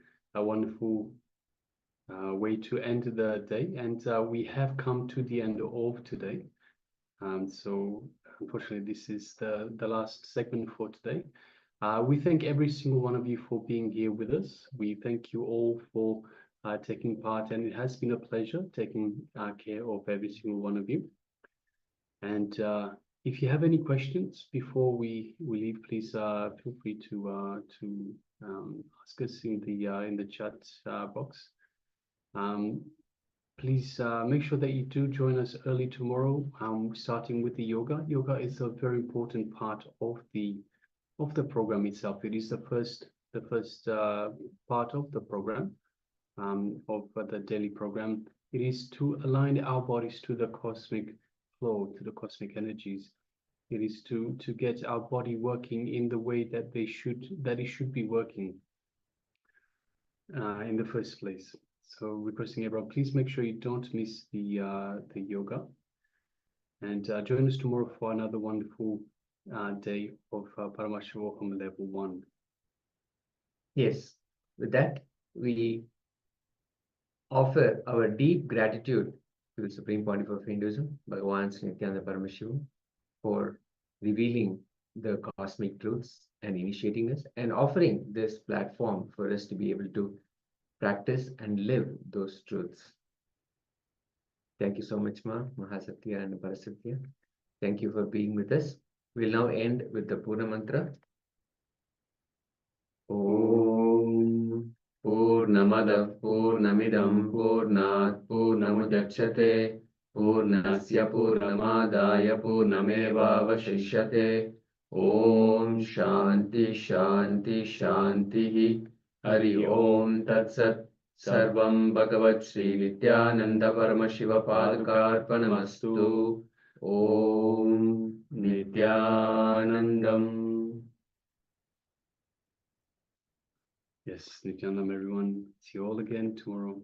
way to end the day, and we have come to the end of today. So unfortunately, this is the last segment for today. We thank every single one of you for being here with us. We thank you all for taking part, and it has been a pleasure taking care of every single one of you. And if you have any questions before we leave, please feel free to ask us in the chat box. Please make sure that you do join us early tomorrow, starting with the yoga. Yoga is a very important part of the program itself. It is the first part of the program, of the daily program. It is to align our bodies to the cosmic flow, to the cosmic energies. It is to get our body working in the way that it should be working in the first place. So requesting everyone, please make sure you don't miss the yoga, and join us tomorrow for another wonderful day of Paramashivoham Level 1. Yes, with that, we offer our deep gratitude to the Supreme Pontiff of Hinduism, Bhagavan Nithyananda Paramashivam, for revealing the cosmic truths and initiating us, and offering this platform for us to be able to practice and live those truths. Thank you so much, Ma, Mahasatya and Parasatya. Thank you for being with us. We'll now end with the Purna Mantra. Om Purnamadav Purnamidam Purnat Purnamudachyate Purnasya Purnamadaya Purnamevavashishyate. Om Shanti Shanti Shanti. Hari Om Tat Sat. Sarvam Bhagavat Shri Nithyananda Paramashiva Padukarpanamastu. Om Nithyanandam. Yes, Nithyanandam, everyone. See you all again tomorrow.